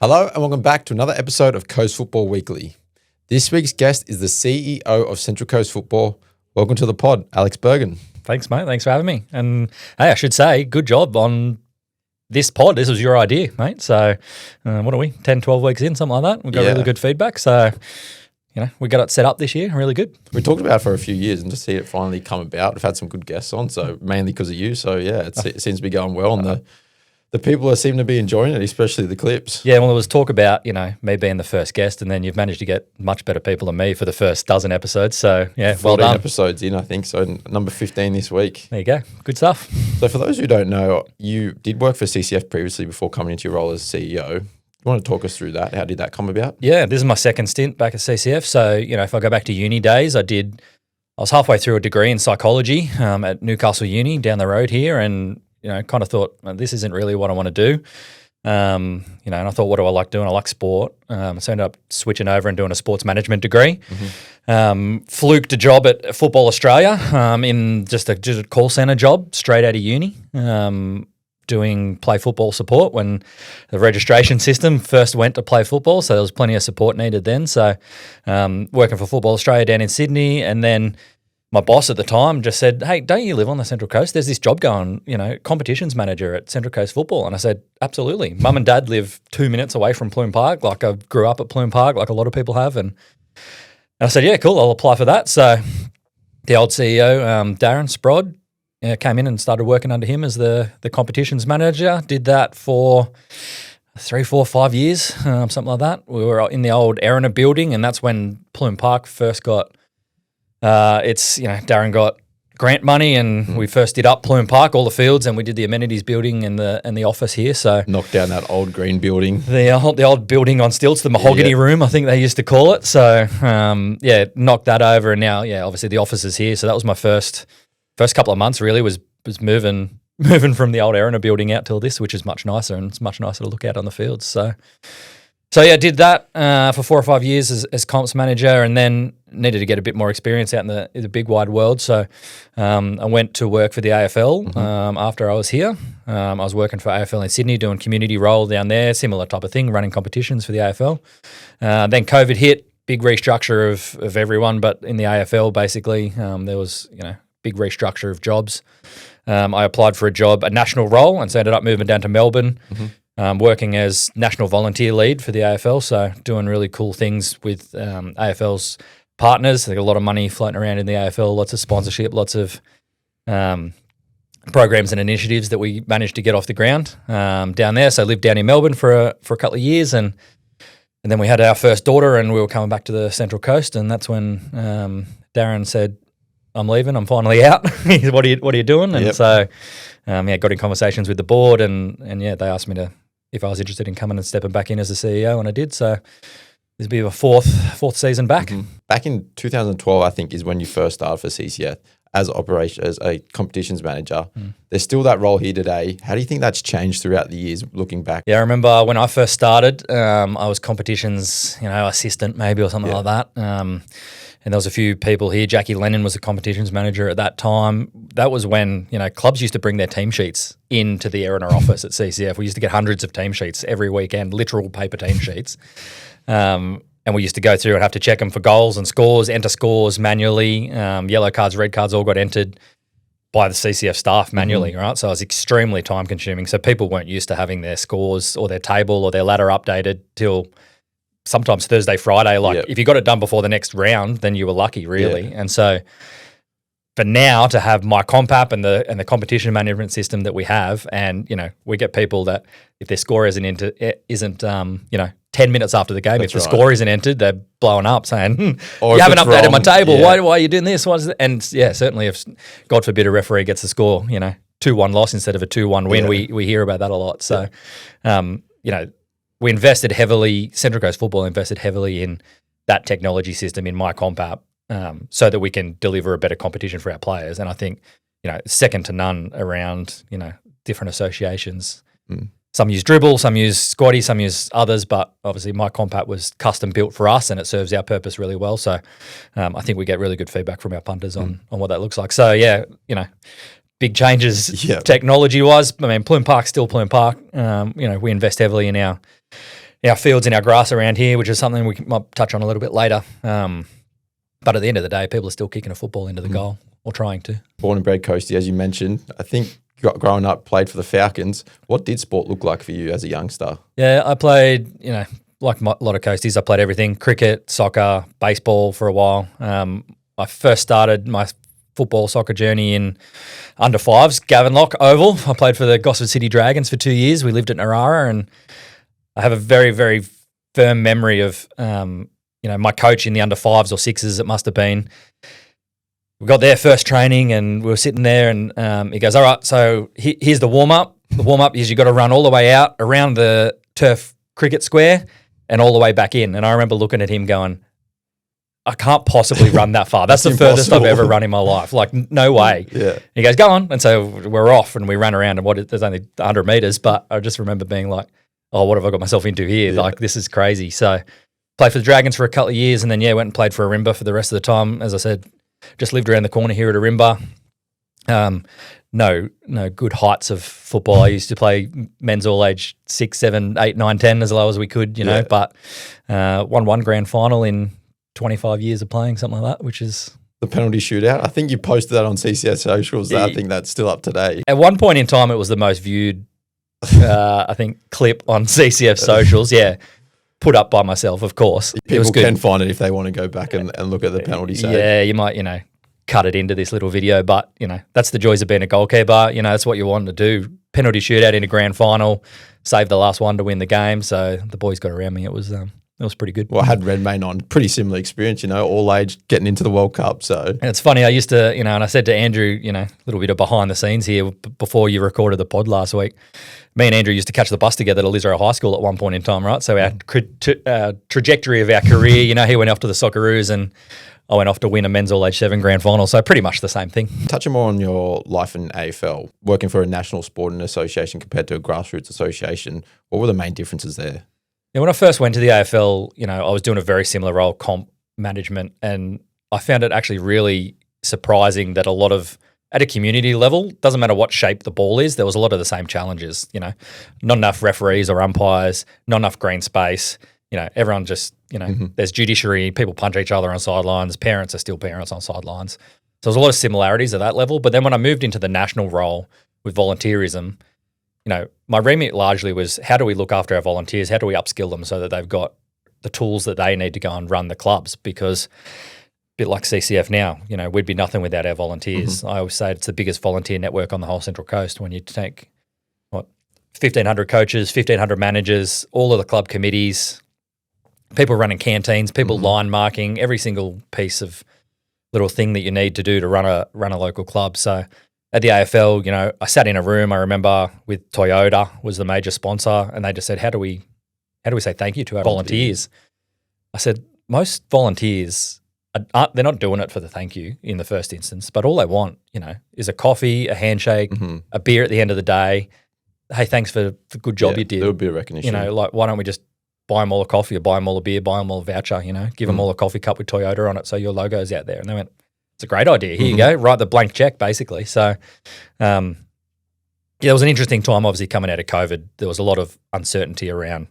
Hello and welcome back to another episode of Coast Football Weekly. This week's guest is the CEO of Central Coast Football. Welcome to the pod, Alex Burgin. Thanks, mate. Thanks for having me. And hey, I should say, good job on this pod. This was your idea, mate. So what are we, 10, 12 weeks in, something like that? We got really good feedback. So, we got it set up this year. Really good. We talked about it for a few years and to see it finally come about. We've had some good guests on, so mainly because of you. So, it seems to be going well and the people seem to be enjoying it, especially the clips. Yeah, well, there was talk about, me being the first guest, and then you've managed to get much better people than me for the first dozen episodes. So, yeah, well done. 14 episodes in, I think. So, number 15 this week. There you go. Good stuff. So, for those who don't know, you did work for CCF previously before coming into your role as CEO. You want to talk us through that? How did that come about? Yeah, this is my second stint back at CCF. So, if I go back to uni days, I was halfway through a degree in psychology at Newcastle Uni down the road here, and kind of thought, this isn't really what I want to do. And I thought, what do I like doing? I like sport. So I ended up switching over and doing a sports management degree. Fluked a job at Football Australia in just a call centre job straight out of uni, doing play football support when the registration system first went to play football. So there was plenty of support needed then. So working for Football Australia down in Sydney, and then my boss at the time just said, hey, don't you live on the Central Coast? There's this job going, competitions manager at Central Coast Football. And I said, absolutely. Mum and Dad live 2 minutes away from Pluim Park. Like, I grew up at Pluim Park like a lot of people have. And I said, yeah, cool, I'll apply for that. So the old CEO, Darren Sprod, came in and started working under him as the competitions manager. Did that for 3, 4, 5 years, something like that. We were in the old Erina building, and that's when Pluim Park first got Darren got grant money, and we first did up Pluim Park, all the fields, and we did the amenities building and the office here. So knocked down that old green building, the old building on stilts, the mahogany room, I think they used to call it. So knocked that over, and now obviously the office is here. So that was my first couple of months. Really was moving from the old Erina building out till this, which is much nicer, and it's much nicer to look at on the fields. So did that for 4 or 5 years as comps manager, and then needed to get a bit more experience out in the big wide world. So I went to work for the AFL after I was here. I was working for AFL in Sydney, doing community role down there, similar type of thing, running competitions for the AFL. Then COVID hit, big restructure of everyone, but in the AFL basically there was big restructure of jobs. I applied for a national role, and so ended up moving down to Melbourne. Working as national volunteer lead for the AFL, so doing really cool things with AFL's partners. They got a lot of money floating around in the AFL, lots of sponsorship, lots of programs and initiatives that we managed to get off the ground down there. So I lived down in Melbourne for a couple of years, and then we had our first daughter, and we were coming back to the Central Coast, and that's when Darren said, I'm leaving, I'm finally out. What are you doing? And so got in conversations with the board, and they asked me if I was interested in coming and stepping back in as the CEO, and I did. So this will be a fourth season back. Back in 2012, I think, is when you first started for CCF as a competitions manager. There's still that role here today. How do you think that's changed throughout the years, looking back? Yeah, I remember when I first started, I was competitions, assistant maybe or something like that. And there was a few people here. Jackie Lennon was a competitions manager at that time. That was when, clubs used to bring their team sheets into the Erina office at CCF. We used to get hundreds of team sheets every weekend, literal paper team sheets. And we used to go through and have to check them for goals and scores, enter scores manually. Yellow cards, red cards all got entered by the CCF staff manually, right? So it was extremely time consuming. So people weren't used to having their scores or their table or their ladder updated till sometimes Thursday, Friday. If you got it done before the next round, then you were lucky, really. Yeah. And so for now to have my compap and the competition management system that we have, and we get people that if their score isn't 10 minutes after the game, if the score isn't entered, they're blowing up saying, you haven't updated my table. Why are you doing this? And certainly if, God forbid, a referee gets the score, 2-1 loss instead of a 2-1 win, we hear about that a lot. So, we invested heavily, Central Coast Football invested heavily in that technology system in my compap so that we can deliver a better competition for our players. And I think, second to none around, different associations. Some use Dribble, some use Squatty, some use others, but obviously my compap was custom built for us and it serves our purpose really well. So I think we get really good feedback from our punters on what that looks like. So, big changes technology-wise. I mean, Pluim Park's still Pluim Park. We invest heavily in our fields and our grass around here, which is something we might touch on a little bit later. But at the end of the day, people are still kicking a football into the goal or trying to. Born and bred coastie, as you mentioned. I think growing up, played for the Falcons. What did sport look like for you as a youngster? Yeah, I played, like a lot of coasties, I played everything: cricket, soccer, baseball for a while. I first started my football soccer journey in under fives, Gavenlock Oval. I played for the Gosford City Dragons for 2 years. We lived at Narara, and I have a very, very firm memory of my coach in the under fives or sixes, it must have been. We got there first training and we were sitting there, and he goes, all right, so here's the warm-up. The warm-up is you've got to run all the way out around the turf cricket square and all the way back in. And I remember looking at him going, I can't possibly run that far. That's the furthest I've ever run in my life. Like, no way. Yeah. He goes, go on. And so we're off and we ran around, and there's only 100 metres, but I just remember being like, oh, what have I got myself into here? Like, this is crazy. So played for the Dragons for a couple of years, and then, went and played for Arimba for the rest of the time. As I said, just lived around the corner here at Arimba. No good heights of football. I used to play men's all age 6, 7, 8, 9, 10 as low as we could, know, but won one grand final in 25 years of playing, something like that, which is... The penalty shootout. I think you posted that on CCS socials. I think that's still up to date. At one point in time, it was the most viewed, I think, clip on CCF socials. Yeah. Put up by myself, of course. People can find it if they want to go back and look at the penalty save. Yeah, you might, cut it into this little video, but, that's the joys of being a goalkeeper. That's what you want to do. Penalty shootout in a grand final, save the last one to win the game. So the boys got around me. It was pretty good. Well, I had Redmayne on. Pretty similar experience, all age, getting into the World Cup. So and it's funny, I used to, and I said to Andrew, a little bit of behind the scenes here before you recorded the pod last week. Me and Andrew used to catch the bus together to Lisero High School at one point in time, right? So our trajectory of our career, he went off to the Socceroos and I went off to win a men's all age 7 grand final. So pretty much the same thing. Touching more on your life in AFL, working for a national sporting association compared to a grassroots association, what were the main differences there? Yeah, when I first went to the AFL, I was doing a very similar role, comp management, and I found it actually really surprising that a lot of, at a community level, doesn't matter what shape the ball is, there was a lot of the same challenges, not enough referees or umpires, not enough green space, everyone just, there's judiciary, people punch each other on sidelines, parents are still parents on sidelines. So there's a lot of similarities at that level. But then when I moved into the national role with volunteerism, my remit largely was how do we look after our volunteers? How do we upskill them so that they've got the tools that they need to go and run the clubs? Because a bit like CCF now, we'd be nothing without our volunteers. I always say it's the biggest volunteer network on the whole Central Coast. When you take, 1,500 coaches, 1,500 managers, all of the club committees, people running canteens, people line marking, every single piece of little thing that you need to do to run a local club. So at the AFL, I sat in a room, I remember, with Toyota was the major sponsor, and they just said, how do we say thank you to our volunteers? I said, most volunteers, they're not doing it for the thank you in the first instance, but all they want, is a coffee, a handshake, a beer at the end of the day. Hey, thanks for the good job you did. There would be a recognition. Why don't we just buy them all a coffee or buy them all a beer, buy them all a voucher, give them all a coffee cup with Toyota on it so your logo's out there. And they went, it's a great idea. Here you go. Write the blank check, basically. So, it was an interesting time, obviously, coming out of COVID. There was a lot of uncertainty around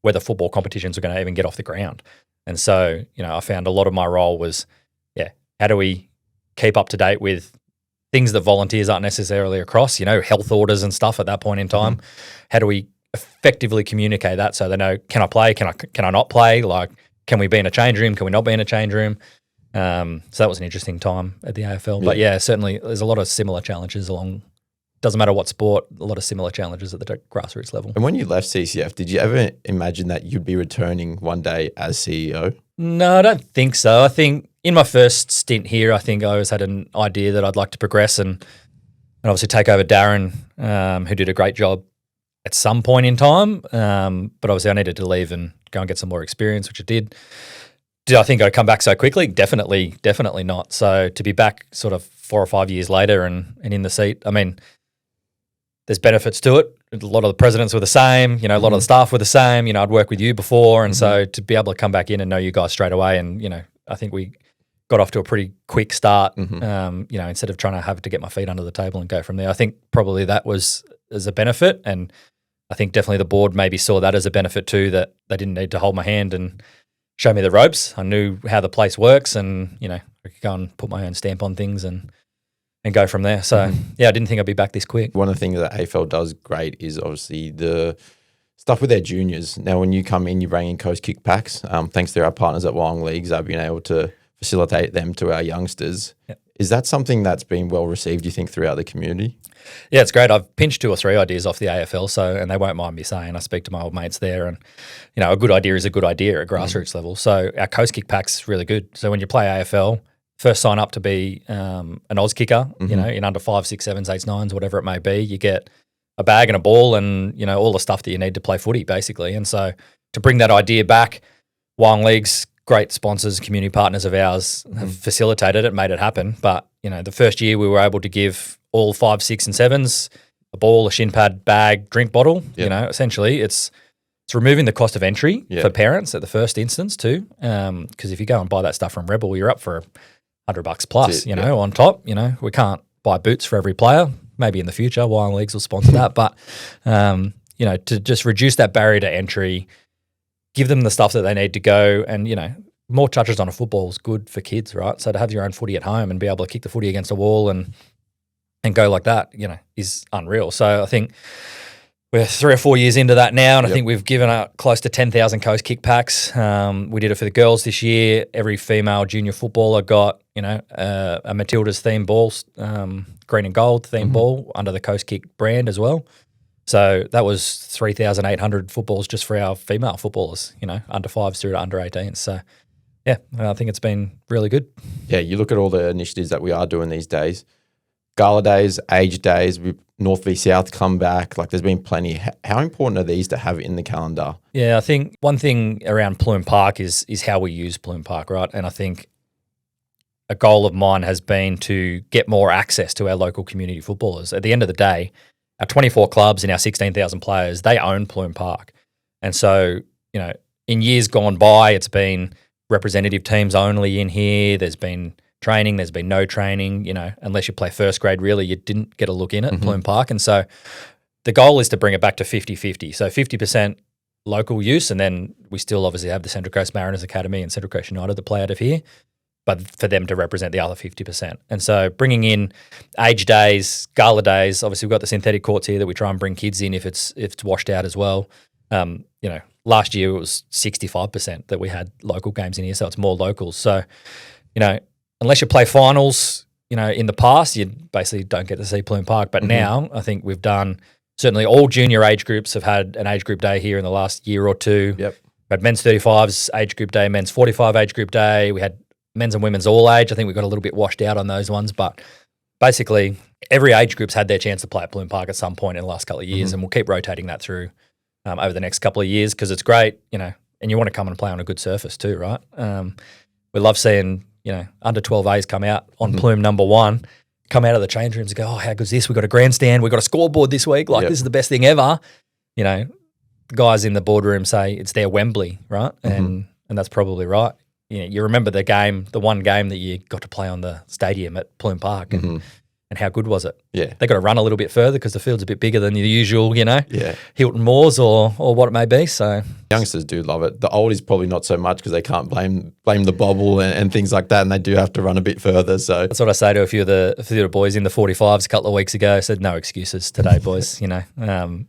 whether football competitions were going to even get off the ground. And so, I found a lot of my role was, how do we keep up to date with things that volunteers aren't necessarily across, health orders and stuff at that point in time? How do we effectively communicate that so they know, can I play? Can I not play? Like, can we be in a change room? Can we not be in a change room? So that was an interesting time at the AFL. But certainly there's a lot of similar challenges along, doesn't matter what sport, a lot of similar challenges at the grassroots level. And when you left CCF, did you ever imagine that you'd be returning one day as CEO? No, I don't think so. I think in my first stint here, I think I always had an idea that I'd like to progress and obviously take over Darren, who did a great job at some point in time. But obviously I needed to leave and go and get some more experience, which I did. Did I think I'd come back so quickly? Definitely not. So to be back sort of 4 or 5 years later and in the seat, I mean, there's benefits to it. A lot of the presidents were the same, a lot of the staff were the same. I'd worked with you before. And so to be able to come back in and know you guys straight away and, I think we got off to a pretty quick start, instead of trying to have to get my feet under the table and go from there. I think probably that was as a benefit. And I think definitely the board maybe saw that as a benefit too, that they didn't need to hold my hand and show me the ropes. I knew how the place works, and I could go and put my own stamp on things and go from there. So I didn't think I'd be back this quick. One of the things that AFL does great is obviously the stuff with their juniors. Now, when you come in, you bring in coast kick packs. Thanks to our partners at Wyong Leagues, they've been able to facilitate them to our youngsters. Yep. Is that something that's been well received, do you think, throughout the community? Yeah, it's great. I've pinched 2 or 3 ideas off the AFL, and they won't mind me saying. I speak to my old mates there, and a good idea is a good idea at grassroots level. So our coast kick pack's really good. So when you play AFL, first sign up to be an Oz kicker, in under 5, 6, 7s, 8s, 9s, whatever it may be, you get a bag and a ball and, all the stuff that you need to play footy, basically. And so to bring that idea back, Wyong Leagues, great sponsors, community partners of ours have facilitated it, made it happen. But, the first year we were able to give all 5, 6 and 7s a ball, a shin pad, bag, drink bottle. Yep. Essentially it's removing the cost of entry for parents at the first instance too. Because if you go and buy that stuff from Rebel, you're up for $100 plus, on top. We can't buy boots for every player. Maybe in the future, Wyong Leagues will sponsor that. But, to just reduce that barrier to entry, give them the stuff that they need to go, and, more touches on a football is good for kids, right? So to have your own footy at home and be able to kick the footy against a wall and go like that, is unreal. So I think we're 3 or 4 years into that now, and I think we've given out close to 10,000 coast kick packs. We did it for the girls this year. Every female junior footballer got, a Matilda's theme ball, green and gold theme ball under the coast kick brand as well. So that was 3,800 footballs just for our female footballers, under 5s through to under 18s. So, yeah, I think it's been really good. Yeah, you look at all the initiatives that we are doing these days. Gala days, age days, North v South come back. Like, there's been plenty. How important are these to have in the calendar? Yeah, I think one thing around Pluim Park is how we use Pluim Park, right? And I think a goal of mine has been to get more access to our local community footballers. At the end of the day, our 24 clubs and our 16,000 players, they own Pluim Park. And so, in years gone by, it's been representative teams only in here. There's been training, there's been no training, unless you play first grade, really, you didn't get a look in at Pluim Park. And so the goal is to bring it back to 50-50. So 50% local use, and then we still obviously have the Central Coast Mariners Academy and Central Coast United that play out of here, but for them to represent the other 50%. And so bringing in age days, gala days, obviously we've got the synthetic courts here that we try and bring kids in if it's washed out as well. Last year it was 65% that we had local games in here, so it's more locals. So, unless you play finals, in the past, you basically don't get to see Pluim Park. But now I think we've done, certainly all junior age groups have had an age group day here in the last year or two. Yep. We had men's 35s age group day, men's 45 age group day. We had men's and women's all age. I think we got a little bit washed out on those ones. But basically, every age group's had their chance to play at Pluim Park at some point in the last couple of years, and we'll keep rotating that through over the next couple of years because it's great, and you want to come and play on a good surface too, right? We love seeing, under 12As come out on Pluim number 1, come out of the change rooms and go, oh, how good's this? We got a grandstand, we got a scoreboard this week. Like, this is the best thing ever. The guys in the boardroom say it's their Wembley, right? And that's probably right. You remember the one game that you got to play on the stadium at Pluim Park, and how good was it? Yeah. They got to run a little bit further because the field's a bit bigger than the usual, Hilton Moors or what it may be. So youngsters do love it. The oldies probably not so much because they can't blame the bobble and things like that, and they do have to run a bit further. So that's what I say to a few of the boys in the 45s a couple of weeks ago. I said, no excuses today, boys. Again,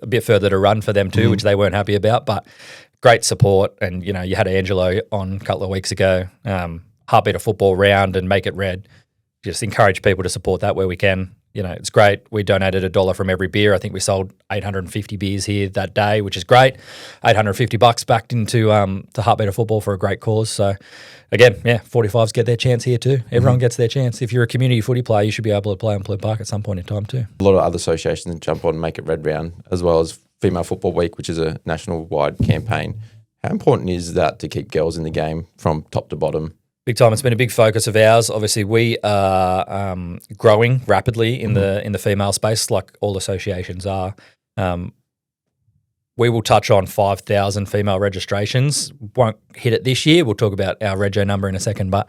a bit further to run for them too, which they weren't happy about, but great support. And you had Angelo on a couple of weeks ago. Heartbeat a football round and make it red. Just encourage people to support that where we can. It's great. We donated $1 from every beer. I think we sold 850 beers here that day, which is great. $850 back into to Heartbeat of Football for a great cause. So, again, 45s get their chance here too. Everyone gets their chance. If you're a community footy player, you should be able to play on Pluim Park at some point in time too. A lot of other associations jump on Make It Red round, as well as Female Football Week, which is a national-wide campaign. How important is that to keep girls in the game from top to bottom? Big time. It's been a big focus of ours. Obviously, we are growing rapidly in the female space, like all associations are. We will touch on 5,000 female registrations. Won't hit it this year. We'll talk about our rego number in a second, but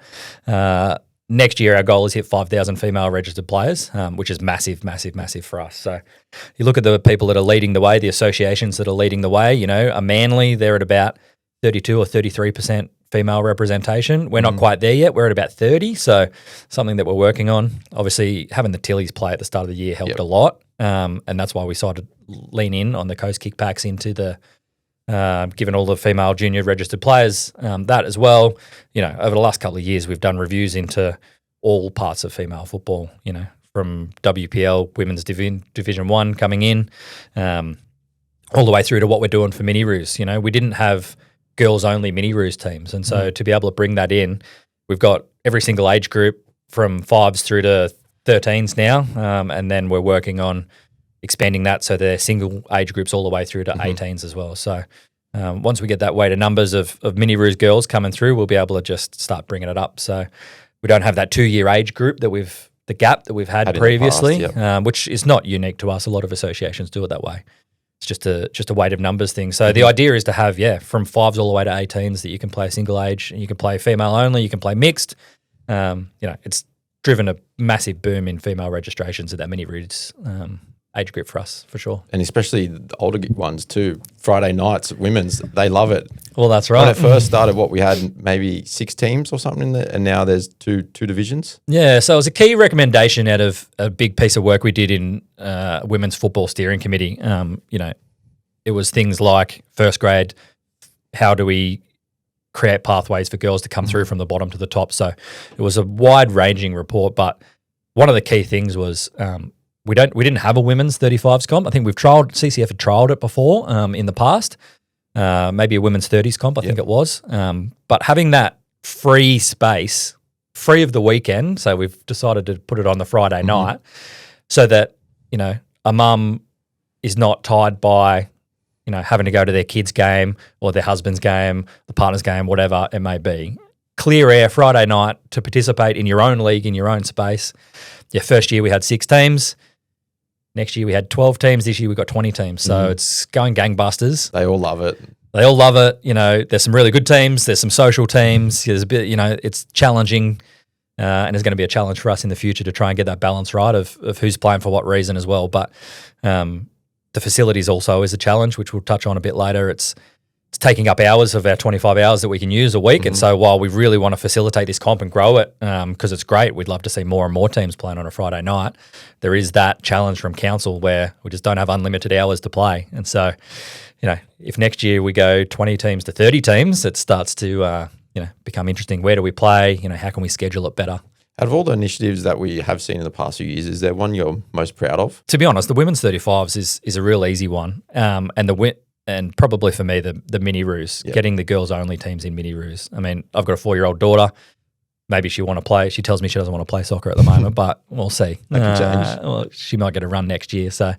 next year, our goal is hit 5,000 female registered players, which is massive, massive, massive for us. So you look at the people that are leading the way, the associations that are leading the way, a Manly, they're at about 32 or 33% female representation. We're not quite there yet. We're at about 30, so something that we're working on. Obviously, having the Tillies play at the start of the year helped a lot, and that's why we decided to lean in on the Coast Kickbacks into the given all the female junior registered players that as well. Over the last couple of years, we've done reviews into all parts of female football, from WPL, Women's Division 1 coming in, all the way through to what we're doing for mini roos. We didn't have girls-only mini roos teams, and so to be able to bring that in, we've got every single age group from 5s through to 13s now, and then we're working on expanding that so they're single age groups all the way through to 18s as well. So once we get that weight of numbers of mini roos girls coming through, we'll be able to just start bringing it up. So we don't have that 2-year age group that the gap that we've had previously, which is not unique to us. A lot of associations do it that way. It's just a weight of numbers thing. So the idea is to have, from 5s all the way to 18s that you can play single age, and you can play female only, you can play mixed. It's driven a massive boom in female registrations at that mini roos age group for us, for sure. And especially the older ones too. Friday nights, women's, they love it. Well, that's right. When it first started, we had maybe 6 teams or something in there, and now there's two divisions. Yeah, so it was a key recommendation out of a big piece of work we did in Women's Football Steering Committee. It was things like first grade, how do we create pathways for girls to come through from the bottom to the top? So it was a wide-ranging report, but one of the key things was we didn't have a women's 35s comp. I think CCF had trialled it before in the past, maybe a women's 30s comp, I think it was. But having that free space, free of the weekend, so we've decided to put it on the Friday night so that, a mum is not tied by, having to go to their kid's game or their husband's game, the partner's game, whatever it may be. Clear air Friday night to participate in your own league, in your own space. First year we had 6 teams. Next year we had 12 teams. This year we got 20 teams. So it's going gangbusters. They all love it. There's some really good teams. There's some social teams. There's a bit, it's challenging, and it's going to be a challenge for us in the future to try and get that balance right of who's playing for what reason as well. But the facilities also is a challenge, which we'll touch on a bit later. It's taking up hours of our 25 hours that we can use a week. And so while we really want to facilitate this comp and grow it, because it's great, we'd love to see more and more teams playing on a Friday night. There is that challenge from council where we just don't have unlimited hours to play. And so, if next year we go 20 teams to 30 teams, it starts to, become interesting. Where do we play? How can we schedule it better? Out of all the initiatives that we have seen in the past few years, is there one you're most proud of? To be honest, the women's 35s is a real easy one. And probably for me, the mini roos, getting the girls only teams in mini roos. I mean, I've got a 4-year-old daughter. Maybe she want to play. She tells me she doesn't want to play soccer at the moment, but we'll see. That can change. Well, she might get a run next year. So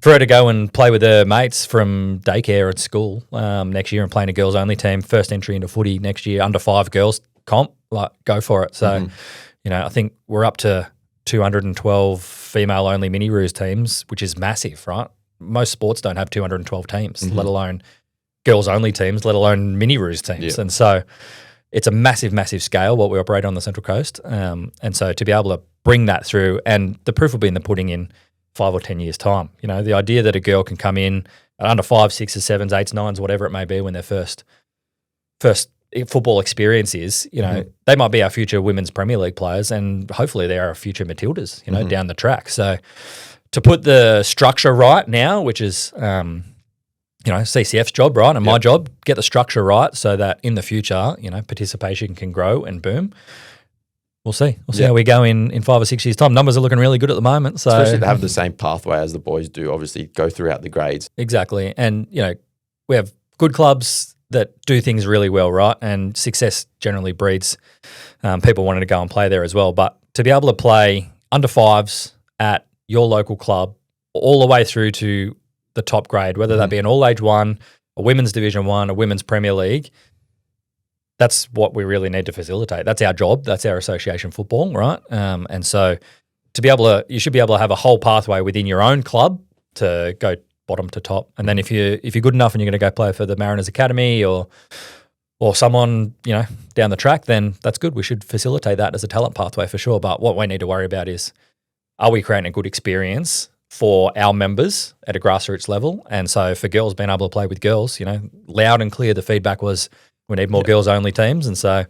for her to go and play with her mates from daycare at school next year and playing a girls only team, first entry into footy next year, under 5 girls comp, go for it. So, I think we're up to 212 female only mini roos teams, which is massive, right? Most sports don't have 212 teams, let alone girls-only teams, let alone mini-roos teams. Yep. And so it's a massive, massive scale what we operate on the Central Coast. And so to be able to bring that through, and the proof will be in the pudding in 5 or 10 years' time. The idea that a girl can come in at under 5, 6s, 7s, 8s, 9s, whatever it may be when their first football experience is, they might be our future Women's Premier League players, and hopefully they are our future Matildas, down the track. So to put the structure right now, which is, CCF's job, right, and my job, get the structure right so that in the future, participation can grow and boom. We'll see. We'll see how we go in 5 or 6 years' time. Numbers are looking really good at the moment. So especially to have the same pathway as the boys do, obviously, go throughout the grades. Exactly. And, we have good clubs that do things really well, right? And success generally breeds people wanting to go and play there as well. But to be able to play under 5s at your local club all the way through to the top grade, whether that be an all-age one, a women's Division 1, a women's Premier League, that's what we really need to facilitate. That's our job. That's our association football, right? And so you should be able to have a whole pathway within your own club to go bottom to top. And then if you're good enough and you're going to go play for the Mariners Academy or or someone, down the track, then that's good. We should facilitate that as a talent pathway for sure. But what we need to worry about is, are we creating a good experience for our members at a grassroots level? And so for girls being able to play with girls, loud and clear, the feedback was we need more girls-only teams. And so,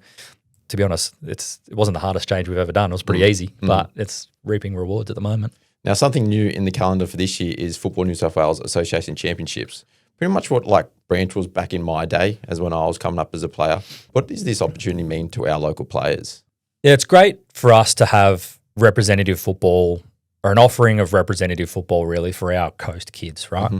to be honest, it wasn't the hardest change we've ever done. It was pretty easy, but it's reaping rewards at the moment. Now, something new in the calendar for this year is Football New South Wales Association Championships. Pretty much what Branch was back in my day, as when I was coming up as a player. What does this opportunity mean to our local players? Yeah, it's great for us to have representative football, or an offering of representative football really for our coast kids, right?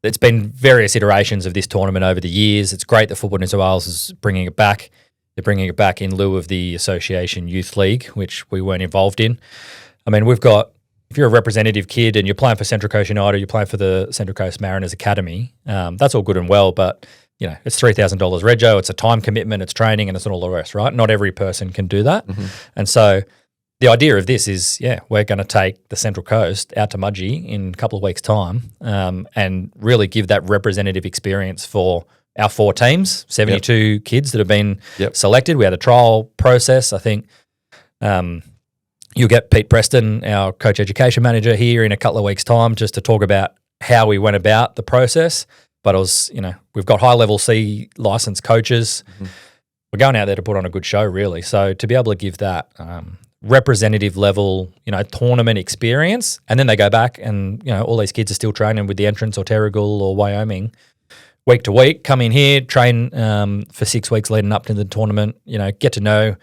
It's been various iterations of this tournament over the years. It's great that Football New South Wales is bringing it back. They're bringing it back in lieu of the Association Youth League, which we weren't involved in. I mean, we've got, if you're a representative kid and you're playing for Central Coast United, you're playing for the Central Coast Mariners Academy, that's all good and well, but it's $3,000 rego, it's a time commitment, it's training, and it's not all the rest, right? Not every person can do that. And so the idea of this is, we're going to take the Central Coast out to Mudgee in a couple of weeks' time, and really give that representative experience for our 4 teams, 72 kids that have been selected. We had a trial process. I think you'll get Pete Preston, our coach education manager, here in a couple of weeks' time just to talk about how we went about the process. But it was, we've got high-level C licensed coaches. We're going out there to put on a good show, really. So to be able to give that representative level, tournament experience, and then they go back and, all these kids are still training with the Entrance or Terrigal or Wyoming week to week, come in here, train for 6 weeks leading up to the tournament, get to know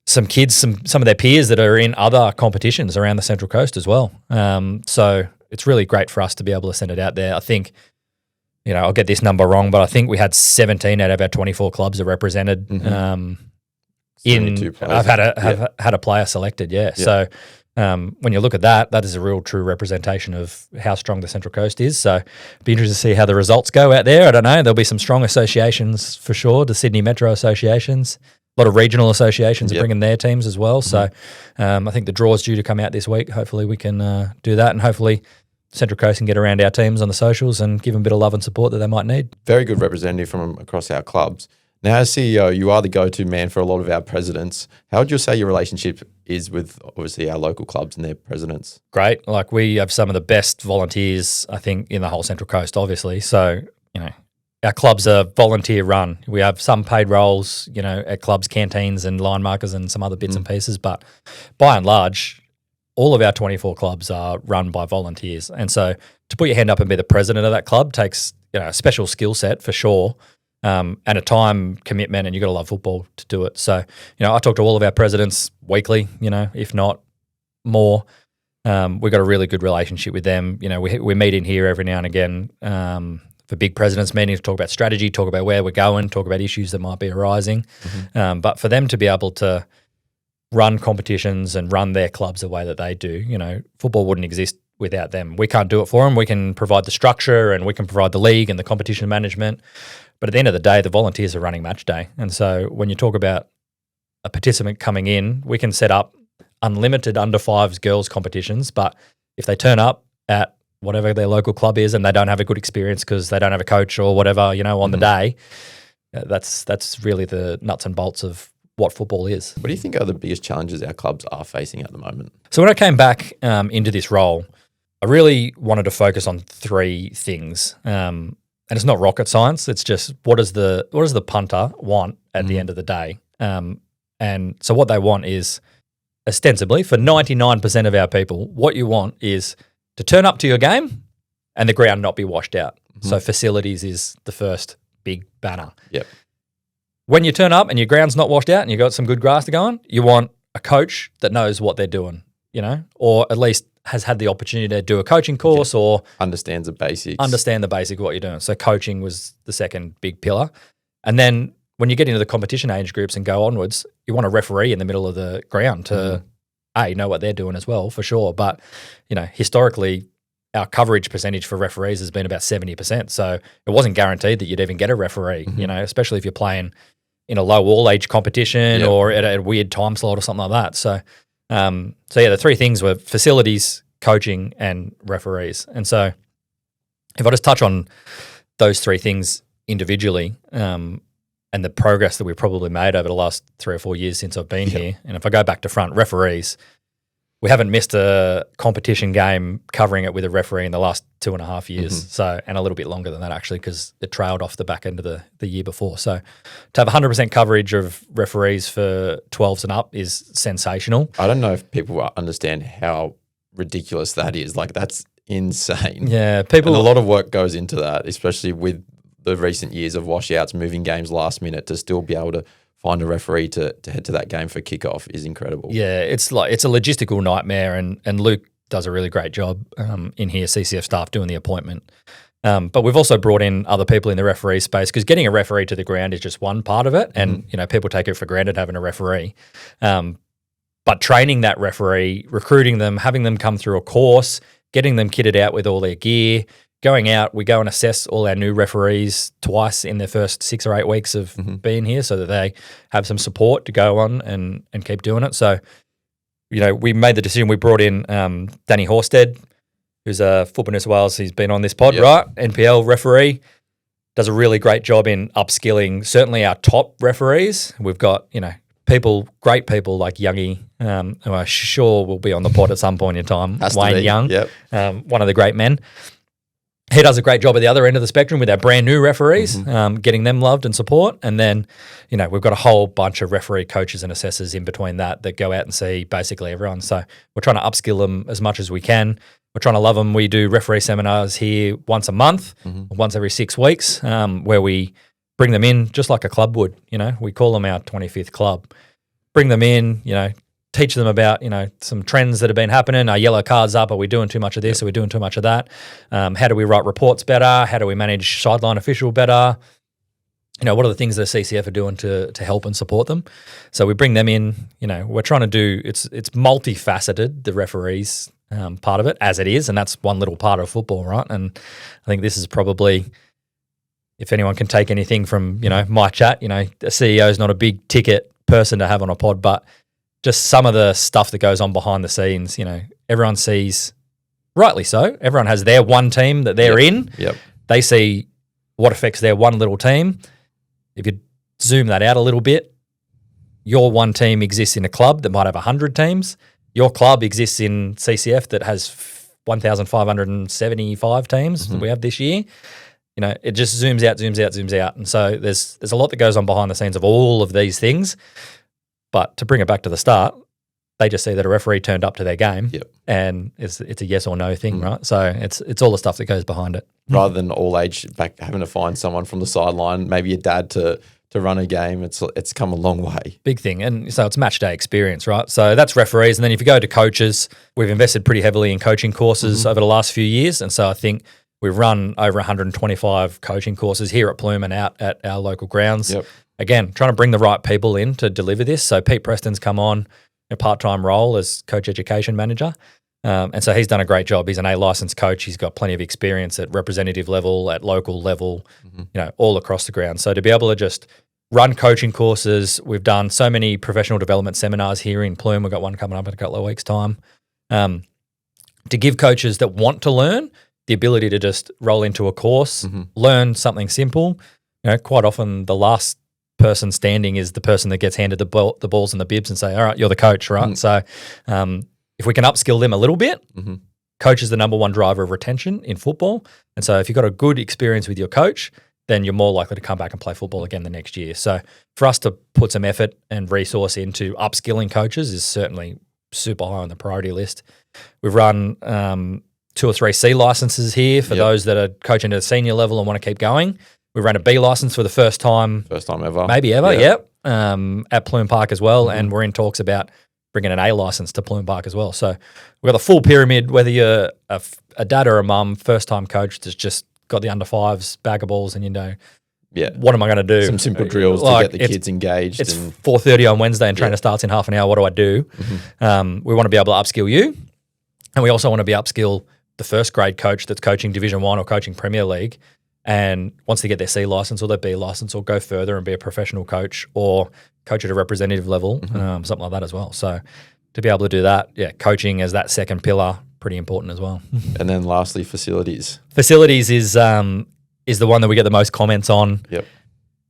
some kids, some of their peers that are in other competitions around the Central Coast as well. So it's really great for us to be able to send it out there. I think, I'll get this number wrong, but I think we had 17 out of our 24 clubs are represented. I've had a player selected, So when you look at that, that is a real true representation of how strong the Central Coast is. So it'd be interesting to see how the results go out there. I don't know. There'll be some strong associations for sure, the Sydney Metro associations. A lot of regional associations are bringing their teams as well. So I think the draw's due to come out this week. Hopefully we can do that, and hopefully Central Coast can get around our teams on the socials and give them a bit of love and support that they might need. Very good representative from across our clubs. Now, as CEO, you are the go-to man for a lot of our presidents. How would you say your relationship is with, obviously, our local clubs and their presidents? Great. We have some of the best volunteers, I think, in the whole Central Coast, obviously. So, our clubs are volunteer run. We have some paid roles, at clubs, canteens and line markers and some other bits and pieces. But by and large, all of our 24 clubs are run by volunteers. And so to put your hand up and be the president of that club takes, a special skill set for sure. And a time commitment, and you've got to love football to do it. So, I talk to all of our presidents weekly, if not more. We've got a really good relationship with them. We meet in here every now and again for big presidents meetings to talk about strategy, talk about where we're going, talk about issues that might be arising. But for them to be able to run competitions and run their clubs the way that they do, football wouldn't exist without them. We can't do it for them. We can provide the structure and we can provide the league and the competition management. But at the end of the day, the volunteers are running match day. And so when you talk about a participant coming in, we can set up unlimited under fives girls competitions. But if they turn up at whatever their local club is and they don't have a good experience because they don't have a coach or whatever, on the day, that's really the nuts and bolts of what football is. What do you think are the biggest challenges our clubs are facing at the moment? So when I came back into this role, I really wanted to focus on 3 things. And it's not rocket science. It's just what does the punter want at the end of the day? And so what they want is, ostensibly, for 99% of our people, what you want is to turn up to your game and the ground not be washed out. So facilities is the first big banner. Yep. When you turn up and your ground's not washed out and you've got some good grass to go on, you want a coach that knows what they're doing, or at least has had the opportunity to do a coaching course or understands the basics. Understand the basic of what you're doing. So coaching was the second big pillar. And then when you get into the competition age groups and go onwards, you want a referee in the middle of the ground to know what they're doing as well, for sure. But, historically, our coverage percentage for referees has been about 70%. So it wasn't guaranteed that you'd even get a referee, especially if you're playing in a low all age competition or at a weird time slot or something like that. So the 3 things were facilities, coaching, and referees. And so if I just touch on those 3 things individually, and the progress that we've probably made over the last 3 or 4 years since I've been here. And if I go back to front referees, we haven't missed a competition game covering it with a referee in the last 2.5 years. So, and a little bit longer than that actually, because it trailed off the back end of the year before. So to have 100% coverage of referees for 12s and up is sensational. I don't know if people understand how ridiculous that is. Like, that's insane. Yeah, And a lot of work goes into that, especially with the recent years of washouts, moving games last minute, to still be able to find a referee to head to that game for kickoff is incredible. Yeah, it's a logistical nightmare, and Luke does a really great job in here, CCF staff doing the appointment. But we've also brought in other people in the referee space, because getting a referee to the ground is just one part of it, and people take it for granted having a referee. But training that referee, recruiting them, having them come through a course, getting them kitted out with all their gear, going out, we go and assess all our new referees twice in their first 6 or 8 weeks of being here, so that they have some support to go on and keep doing it. So, we made the decision. We brought in Danny Horsted, who's a Football New South Wales. He's been on this pod, right? NPL referee. Does a really great job in upskilling certainly our top referees. We've got, great people like Youngie, who I'm sure will be on the pod at some point in time. Wayne Young, one of the great men. He does a great job at the other end of the spectrum with our brand new referees, getting them loved and support. And then, we've got a whole bunch of referee coaches and assessors in between that go out and see basically everyone. So we're trying to upskill them as much as we can. We're trying to love them. We do referee seminars here once a month, once every 6 weeks, where we bring them in just like a club would. We call them our 25th club. Bring them in, teach them about, some trends that have been happening. Are yellow cards up? Are we doing too much of this? Are we doing too much of that? How do we write reports better? How do we manage sideline official better? What are the things that the CCF are doing to help and support them? So we bring them in. We're trying to do, it's multifaceted, the referees part of it, as it is, and that's one little part of football, right? And I think this is probably, if anyone can take anything from, my chat, a CEO is not a big ticket person to have on a pod, but just some of the stuff that goes on behind the scenes, everyone sees, rightly so, everyone has their one team that they're in. They see what affects their one little team. If you zoom that out a little bit, your one team exists in a club that might have 100 teams. Your club exists in CCF that has 1,575 teams that we have this year. It just zooms out. And so there's a lot that goes on behind the scenes of all of these things. But to bring it back to the start, they just see that a referee turned up to their game, and it's a yes or no thing, right? So it's all the stuff that goes behind it. Rather than all age back having to find someone from the sideline, maybe a dad to run a game, it's come a long way. Big thing. And so it's match day experience, right? So that's referees. And then if you go to coaches, we've invested pretty heavily in coaching courses over the last few years. And so I think we've run over 125 coaching courses here at Pluim and out at our local grounds. Again, trying to bring the right people in to deliver this. So Pete Preston's come on a part-time role as coach education manager. And so he's done a great job. He's an A licensed coach. He's got plenty of experience at representative level, at local level, all across the ground. So to be able to just run coaching courses, we've done so many professional development seminars here in Pluim. We've got one coming up in a couple of weeks' time. To give coaches that want to learn the ability to just roll into a course, learn something simple. Quite often the last person standing is the person that gets handed the balls and the bibs and say, all right, you're the coach, right? So if we can upskill them a little bit, coach is the number one driver of retention in football. And so if you've got a good experience with your coach, then you're more likely to come back and play football again the next year. So for us to put some effort and resource into upskilling coaches is certainly super high on the priority list. We've run 2 or 3 C licenses here for those that are coaching at a senior level and want to keep going. We ran a B license for the first time ever. Maybe ever, at Pluim Park as well. And we're in talks about bringing an A license to Pluim Park as well. So we've got the full pyramid, whether you're a dad or a mum, first-time coach that's just got the under-5s, bag of balls, and what am I going to do? Some simple drills to get the kids engaged. It's 4:30 on Wednesday and trainer starts in half an hour. What do I do? We want to be able to upskill you. And we also want to be upskill the first grade coach that's coaching Division 1 or coaching Premier League and wants to get their C license or their B license or go further and be a professional coach or coach at a representative level, something like that as well. So to be able to do that, coaching as that second pillar, pretty important as well. And then lastly, facilities. Facilities is the one that we get the most comments on.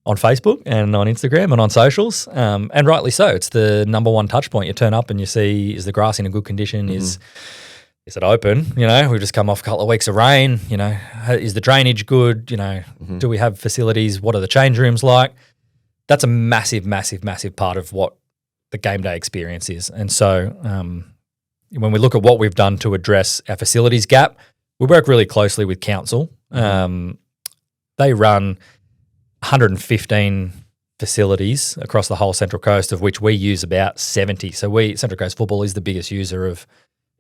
on Facebook and on Instagram and on socials, and rightly so. It's the number one touch point. You turn up and you see, is the grass in a good condition? Is it open? We've just come off a couple of weeks of rain. Is the drainage good? Do we have facilities? What are the change rooms like? That's a massive, massive, massive part of what the game day experience is. And so when we look at what we've done to address our facilities gap, we work really closely with council. They run 115 facilities across the whole Central Coast, of which we use about 70. So Central Coast Football is the biggest user of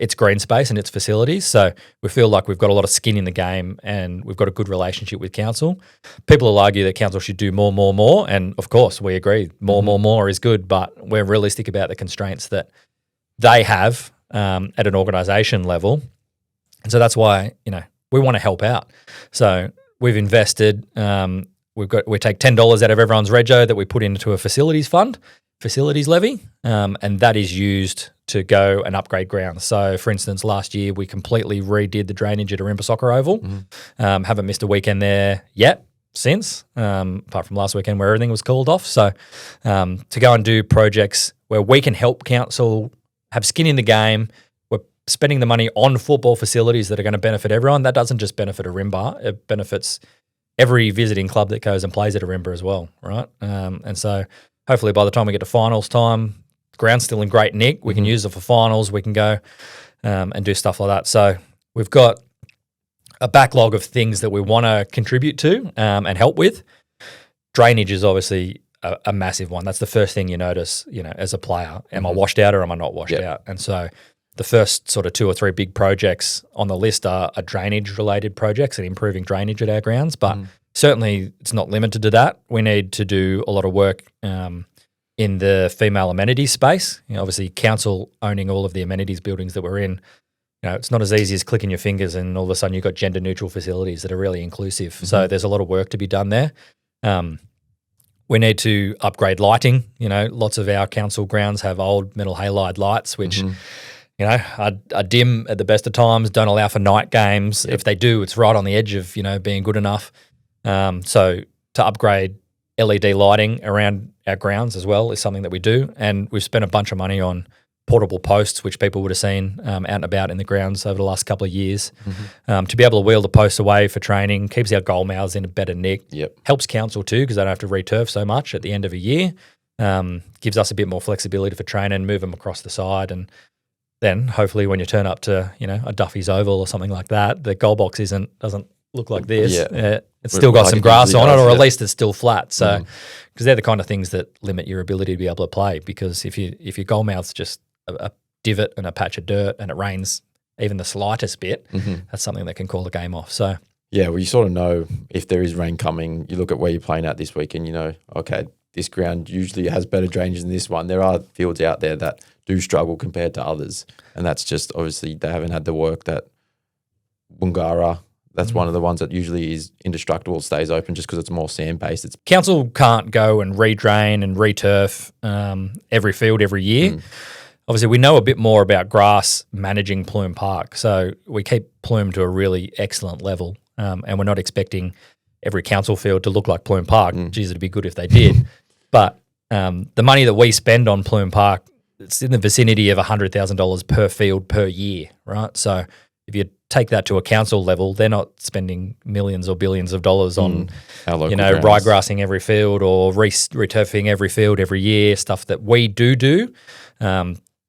its green space and its facilities. So we feel like we've got a lot of skin in the game and we've got a good relationship with council. People will argue that council should do more. And of course, we agree, more is good, but we're realistic about the constraints that they have at an organisation level. And so that's why, we want to help out. So we've invested, we take $10 out of everyone's rego that we put into a facilities fund, facilities levy, and that is used to go and upgrade grounds. So, for instance, last year we completely redid the drainage at Ourimbah Soccer Oval. Haven't missed a weekend there yet since, apart from last weekend where everything was called off. So to go and do projects where we can help council have skin in the game, we're spending the money on football facilities that are going to benefit everyone. That doesn't just benefit Ourimbah, it benefits every visiting club that goes and plays at Ourimbah as well, right? And so hopefully by the time we get to finals time, the ground's still in great nick. We can use it for finals. We can go and do stuff like that. So we've got a backlog of things that we want to contribute to and help with. Drainage is obviously a massive one. That's the first thing you notice, as a player. Am I washed out or am I not washed out? And so the first sort of 2 or 3 big projects on the list are drainage-related projects and improving drainage at our grounds. But certainly it's not limited to that. We need to do a lot of work in the female amenities space. Obviously, council owning all of the amenities buildings that we're in, it's not as easy as clicking your fingers and all of a sudden you've got gender-neutral facilities that are really inclusive. So there's a lot of work to be done there. We need to upgrade lighting. Lots of our council grounds have old metal halide lights, which are dim at the best of times, don't allow for night games. If they do, it's right on the edge of, being good enough. So to upgrade LED lighting around our grounds as well is something that we do. And we've spent a bunch of money on portable posts, which people would have seen out and about in the grounds over the last couple of years. To be able to wheel the posts away for training, keeps our goal mouths in a better nick. Helps council too because they don't have to re-turf so much at the end of a year. Gives us a bit more flexibility for training, move them across the side, and then hopefully when you turn up to a Duffy's Oval or something like that, the goal box doesn't look like this. It's still got some grass on it, or at least it's still flat. So because they're the kind of things that limit your ability to be able to play. Because if your goal mouth's just a divot and a patch of dirt and it rains even the slightest bit, that's something that can call the game off. So well, you sort of know if there is rain coming. You look at where you're playing at this week and okay, this ground usually has better drainage than this one. There are fields out there that do struggle compared to others, and that's just obviously they haven't had the work that Bungarra. That's one of the ones that usually is indestructible, stays open just because it's more sand-based. It's council can't go and redrain and re-turf every field every year. Obviously, we know a bit more about grass managing Pluim Park, so we keep Pluim to a really excellent level, and we're not expecting every council field to look like Pluim Park. Geez, it'd be good if they did. But the money that we spend on Pluim Park, it's in the vicinity of $100,000 per field per year, right? So if you take that to a council level, they're not spending millions or billions of dollars on, ryegrassing every field or returfing every field every year, stuff that we do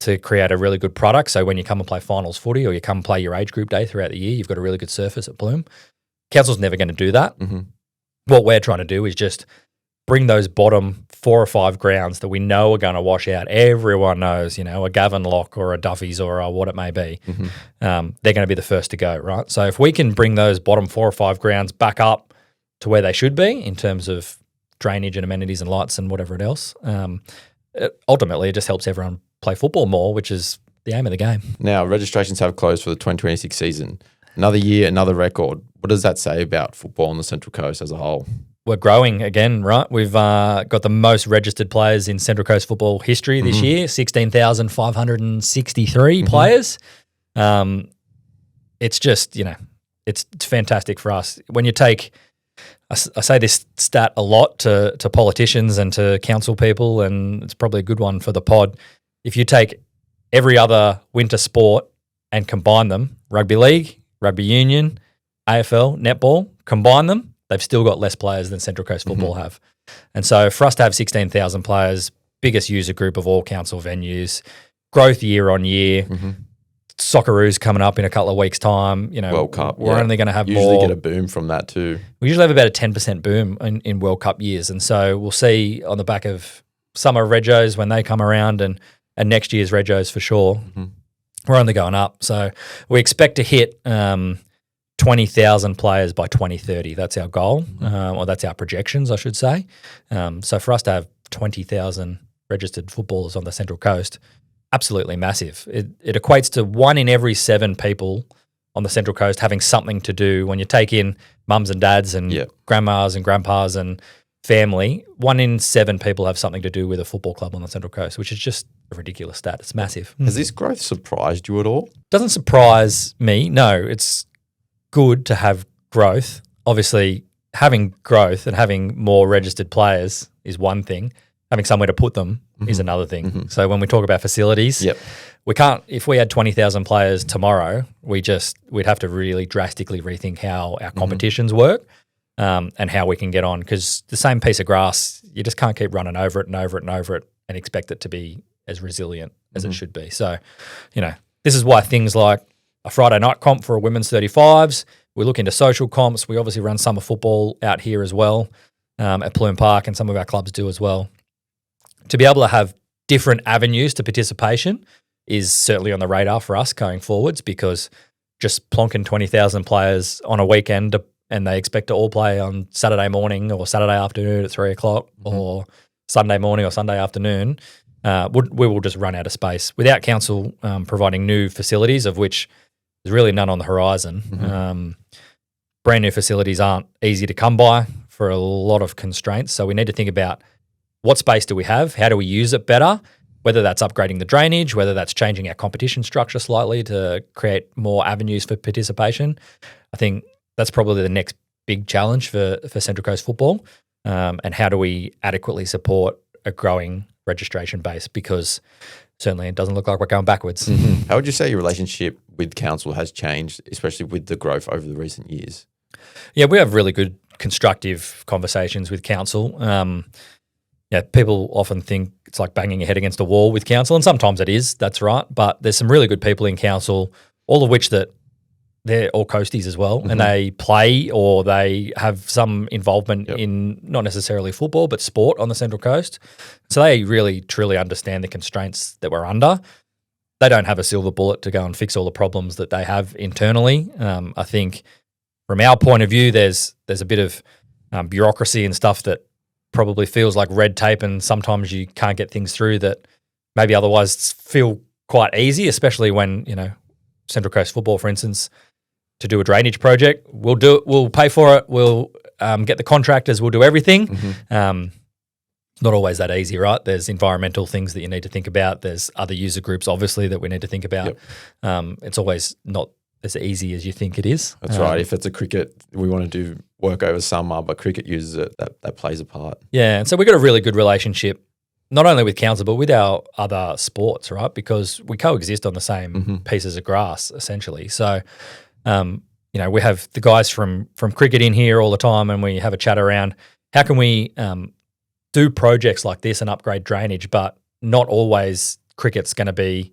to create a really good product. So when you come and play finals footy or you come and play your age group day throughout the year, you've got a really good surface at Pluim. Council's never going to do that. What we're trying to do is just bring those bottom 4 or 5 grounds that we know are going to wash out. Everyone knows, a Gavin Lock or a Duffy's or what it may be. They're going to be the first to go, right? So if we can bring those bottom 4 or 5 grounds back up to where they should be in terms of drainage and amenities and lights and whatever else, ultimately it just helps everyone play football more, which is the aim of the game. Now, registrations have closed for the 2026 season. Another year, another record. What does that say about football on the Central Coast as a whole? We're growing again, right? We've got the most registered players in Central Coast football history this year, 16,563 players. It's just, it's fantastic for us. When you take I say this stat a lot to politicians and to council people, and it's probably a good one for the pod. If you take every other winter sport and combine them, rugby league, rugby union, AFL, netball, combine them, they've still got less players than Central Coast Football have. And so for us to have 16,000 players, biggest user group of all council venues, growth year on year, Socceroos coming up in a couple of weeks' time. World Cup. We're only going to have usually more. Get a boom from that too. We usually have about a 10% boom in World Cup years. And so we'll see on the back of summer regos when they come around and next year's regos for sure. We're only going up. So we expect to hit 20,000 players by 2030. That's our goal, or that's our projections, I should say. So for us to have 20,000 registered footballers on the Central Coast, absolutely massive. It equates to 1 in every 7 people on the Central Coast having something to do. When you take in mums and dads and grandmas and grandpas and family, 1 in 7 people have something to do with a football club on the Central Coast, which is just a ridiculous stat. It's massive. Has this growth surprised you at all? Doesn't surprise me. No, it's good to have growth. Obviously, having growth and having more registered players is one thing. Having somewhere to put them is another thing. So when we talk about facilities, we can't. If we had 20,000 players tomorrow, we'd have to really drastically rethink how our competitions work and how we can get on. Because the same piece of grass, you just can't keep running over it and over it and over it and expect it to be as resilient as it should be. So, this is why things like a Friday night comp for a women's 35s. We look into social comps. We obviously run summer football out here as well at Pluim Park, and some of our clubs do as well. To be able to have different avenues to participation is certainly on the radar for us going forwards, because just plonking 20,000 players on a weekend and they expect to all play on Saturday morning or Saturday afternoon at 3 o'clock or Sunday morning or Sunday afternoon, we will just run out of space. Without council providing new facilities, of which there's really none on the horizon, brand new facilities aren't easy to come by for a lot of constraints. So we need to think about what space do we have? How do we use it better? Whether that's upgrading the drainage, whether that's changing our competition structure slightly to create more avenues for participation. I think that's probably the next big challenge for Central Coast football. And how do we adequately support a growing registration base? Because certainly it doesn't look like we're going backwards. How would you say your relationship with council has changed, especially with the growth over the recent years? Yeah, we have really good constructive conversations with council. People often think it's like banging your head against a wall with council, and sometimes it is, that's right. But there's some really good people in council, all of which that they're all coasties as well, and they play or they have some involvement in not necessarily football, but sport on the Central Coast. So they really, truly understand the constraints that we're under. They don't have a silver bullet to go and fix all the problems that they have internally. I think from our point of view, there's a bit of bureaucracy and stuff that probably feels like red tape, and sometimes you can't get things through that maybe otherwise feel quite easy, especially when, Central Coast Football, for instance, to do a drainage project, we'll pay for it, we'll get the contractors, we'll do everything. Not always that easy, right? There's environmental things that you need to think about. There's other user groups, obviously, that we need to think about. It's always not as easy as you think it is. That's right. If it's a cricket, we want to do work over summer, but cricket uses it, that plays a part. Yeah, and so we've got a really good relationship, not only with council, but with our other sports, right? Because we coexist on the same pieces of grass, essentially. So, we have the guys from cricket in here all the time, and we have a chat around how can we do projects like this and upgrade drainage, but not always cricket's going to be,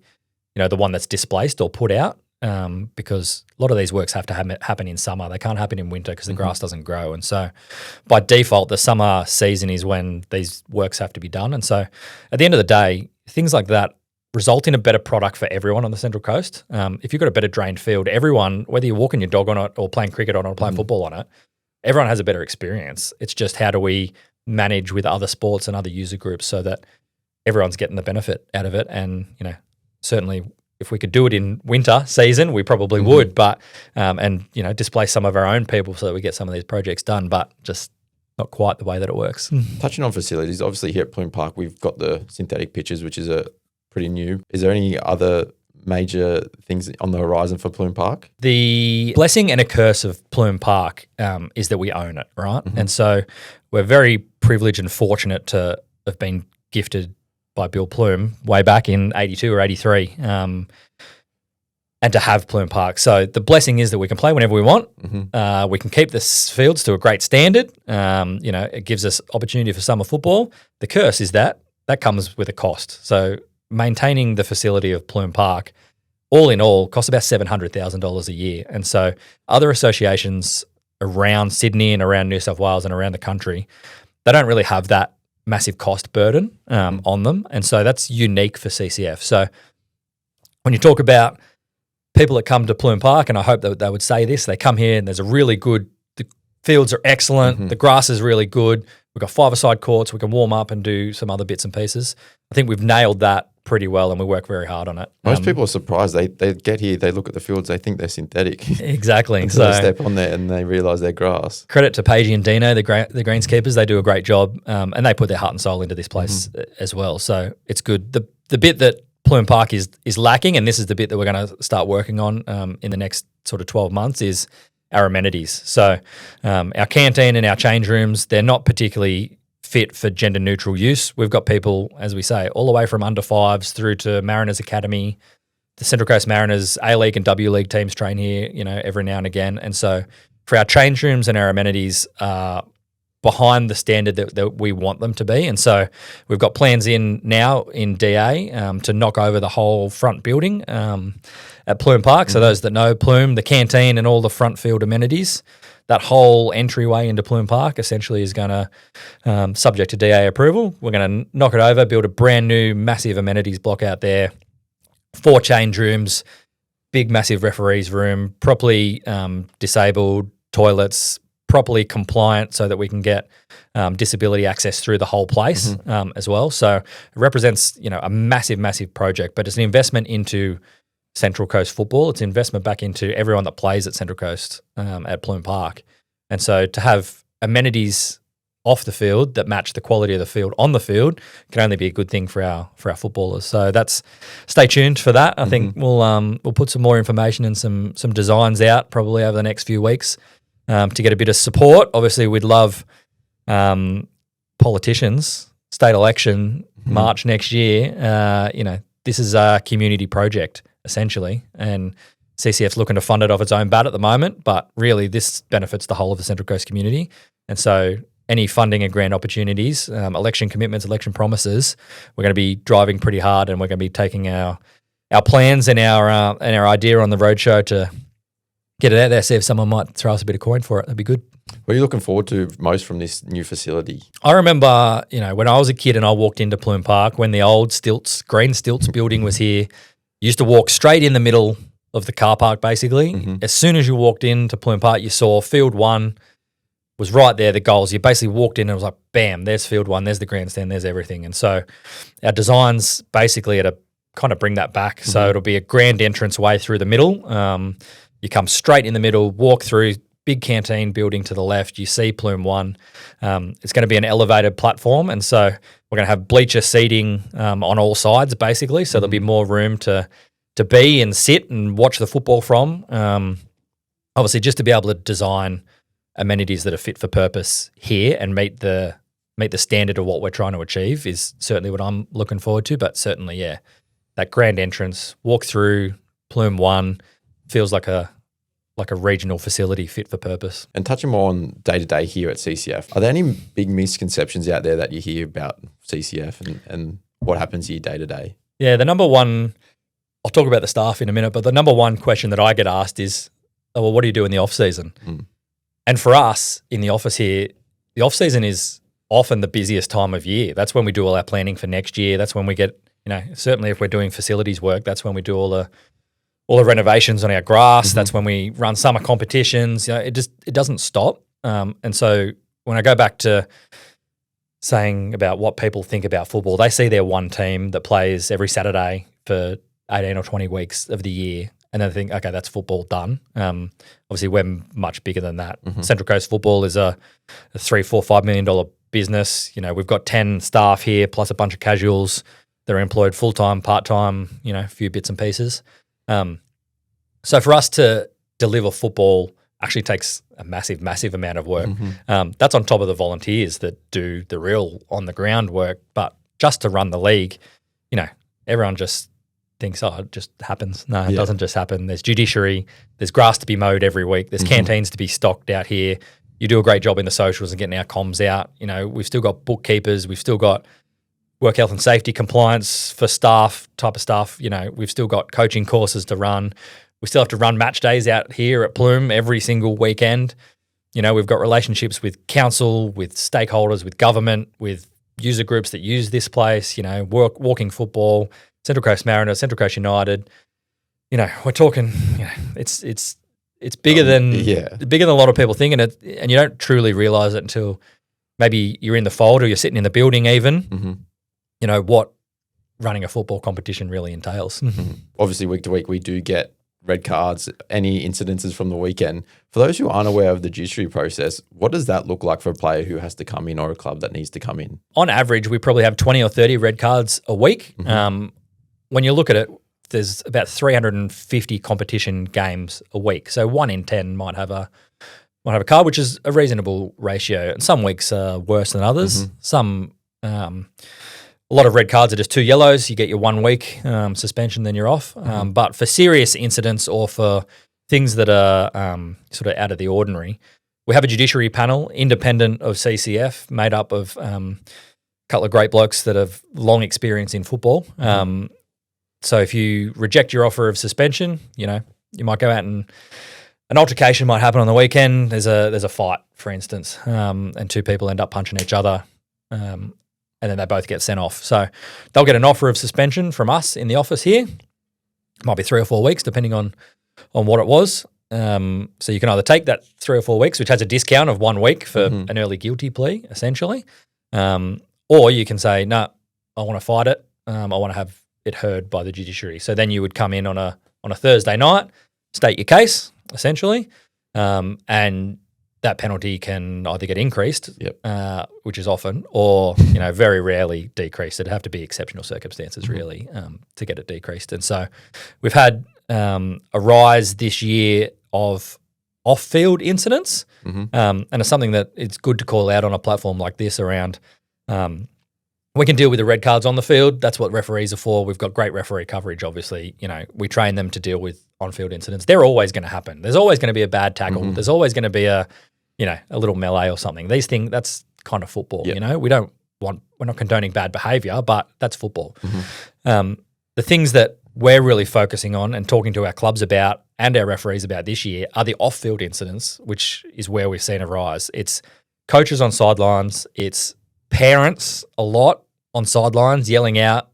the one that's displaced or put out. Because a lot of these works have to happen in summer. They can't happen in winter because the grass doesn't grow. And so by default, the summer season is when these works have to be done. And so at the end of the day, things like that result in a better product for everyone on the Central Coast. If you've got a better drained field, everyone, whether you're walking your dog on it or playing cricket on it or playing football on it, everyone has a better experience. It's just how do we manage with other sports and other user groups so that everyone's getting the benefit out of it. And, certainly if we could do it in winter season, we probably would, but displace some of our own people so that we get some of these projects done, but just not quite the way that it works. Touching on facilities, obviously here at Pluim Park, we've got the synthetic pitches, which is a pretty new. Is there any other major things on the horizon for Pluim Park? The blessing and a curse of Pluim Park is that we own it, right? And so we're very privileged and fortunate to have been gifted by Bill Pluim way back in 82 or 83 and to have Pluim Park. So the blessing is that we can play whenever we want. We can keep the fields to a great standard. It gives us opportunity for summer football. The curse is that comes with a cost. So maintaining the facility of Pluim Park, all in all, costs about $700,000 a year. And so other associations around Sydney and around New South Wales and around the country, they don't really have that massive cost burden on them. And so that's unique for CCF. So when you talk about people that come to Pluim Park, and I hope that they would say this, they come here and there's a really good, the fields are excellent, the grass is really good, we've got 5-a-side courts, we can warm up and do some other bits and pieces. I think we've nailed that pretty well and we work very hard on it. Most people are surprised. They get here, they look at the fields, they think they're synthetic. Exactly. Until they step on there and they realise they're grass. Credit to Paige and Dino, the greenskeepers, they do a great job and they put their heart and soul into this place as well. So it's good. The bit that Pluim Park is lacking, and this is the bit that we're going to start working on in the next sort of 12 months, is our amenities. So our canteen and our change rooms, they're not particularly fit for gender neutral use. We've got people, as we say, all the way from under fives through to Mariners Academy. The Central Coast Mariners A-League and W-League teams train here, every now and again. And so for our change rooms and our amenities behind the standard that we want them to be. And so we've got plans in now in DA to knock over the whole front building at Pluim Park. So those that know Pluim, the canteen and all the front field amenities, that whole entryway into Pluim Park essentially is going to, subject to DA approval, we're going to knock it over, build a brand new massive amenities block out there, 4 change rooms, big massive referees room, properly disabled toilets, properly compliant so that we can get disability access through the whole place as well. So it represents, a massive, massive project, but it's an investment into Central Coast football. It's an investment back into everyone that plays at Central Coast at Pluim Park. And so to have amenities off the field that match the quality of the field on the field can only be a good thing for our footballers. So stay tuned for that. I think we'll put some more information and some designs out probably over the next few weeks to get a bit of support. Obviously, we'd love politicians, state election, March next year. This is a community project, essentially, and CCF's looking to fund it off its own bat at the moment, but really this benefits the whole of the Central Coast community. And so any funding and grant opportunities, election commitments, election promises, we're going to be driving pretty hard, and we're going to be taking our plans and our idea on the roadshow to get it out there, see if someone might throw us a bit of coin for it. That'd be good. What are you looking forward to most from this new facility? I remember, when I was a kid and I walked into Pluim Park, when the old green stilts building was here, you used to walk straight in the middle of the car park, basically. As soon as you walked into Pluim Park, you saw Field 1 was right there, the goals. You basically walked in and it was like, bam, there's Field 1, there's the grandstand, there's everything. And so our designs basically are to kind of bring that back. So it'll be a grand entrance way through the middle. You come straight in the middle, walk through, big canteen building to the left, you see Pluim 1. It's going to be an elevated platform, and so we're going to have bleacher seating on all sides, basically, so there'll be more room to be and sit and watch the football from. Obviously, just to be able to design amenities that are fit for purpose here and meet the standard of what we're trying to achieve is certainly what I'm looking forward to, but certainly, yeah, that grand entrance, walk through Pluim 1, feels like a regional facility fit for purpose. And touching more on day-to-day here at CCF, are there any big misconceptions out there that you hear about CCF and what happens here day-to-day? Yeah, the number one, I'll talk about the staff in a minute, but the number one question that I get asked is, well, what do you do in the off-season? And for us in the office here, the off-season is often the busiest time of year. That's when we do all our planning for next year. That's when we get, certainly if we're doing facilities work, that's when we do all the renovations on our grass. That's when we run summer competitions. It doesn't stop. And so when I go back to saying about what people think about football, they see their one team that plays every Saturday for 18 or 20 weeks of the year, and then they think, okay, that's football done. Obviously, we're much bigger than that. Central Coast Football is a $3, $4, $5 million business. We've got 10 staff here plus a bunch of casuals. that are employed full-time, part-time, a few bits and pieces. So for us to deliver football actually takes a massive, massive amount of work. That's on top of the volunteers that do the real on-the-ground work. But just to run the league, everyone just thinks, it just happens. No, it doesn't just happen. There's judiciary. There's grass to be mowed every week. There's canteens to be stocked out here. You do a great job in the socials and getting our comms out. We've still got bookkeepers. We've still got work health and safety compliance for staff type of stuff. We've still got coaching courses to run. We still have to run match days out here at Pluim every single weekend. We've got relationships with council, with stakeholders, with government, with user groups that use this place, walking football, Central Coast Mariners, Central Coast United. We're talking, it's bigger than bigger than a lot of people think, and you don't truly realise it until maybe you're in the fold or you're sitting in the building even, what running a football competition really entails. Obviously, week to week, we do get red cards, any incidences from the weekend. For those who aren't aware of the judiciary process, what does that look like for a player who has to come in or a club that needs to come in? On average, we probably have 20 or 30 red cards a week. When you look at it, there's about 350 competition games a week. So 1 in 10 might have a card, which is a reasonable ratio. And some weeks are worse than others. Some a lot of red cards are just 2 yellows. You get your 1 week suspension, then you're off. But for serious incidents or for things that are sort of out of the ordinary, we have a judiciary panel independent of CCF made up of a couple of great blokes that have long experience in football. So if you reject your offer of suspension, you might go out and an altercation might happen on the weekend. There's a fight, for instance, and 2 people end up punching each other, and then they both get sent off. So they'll get an offer of suspension from us in the office here. Might be 3 or 4 weeks, depending on what it was. So you can either take that 3 or 4 weeks, which has a discount of 1 week for an early guilty plea, essentially, or you can say, no, I want to fight it. I want to have it heard by the judiciary. So then you would come in on a Thursday night, state your case, essentially, and that penalty can either get increased, which is often, or very rarely decreased. It'd have to be exceptional circumstances, really, to get it decreased. And so we've had a rise this year of off-field incidents, and it's something that it's good to call out on a platform like this around. We can deal with the red cards on the field. That's what referees are for. We've got great referee coverage, obviously. We train them to deal with on-field incidents. They're always going to happen. There's always going to be a bad tackle. There's always going to be a little melee or something. These things, that's kind of football, we're not condoning bad behaviour, but that's football. The things that we're really focusing on and talking to our clubs about and our referees about this year are the off-field incidents, which is where we've seen a rise. It's coaches on sidelines. It's parents a lot on sidelines yelling out,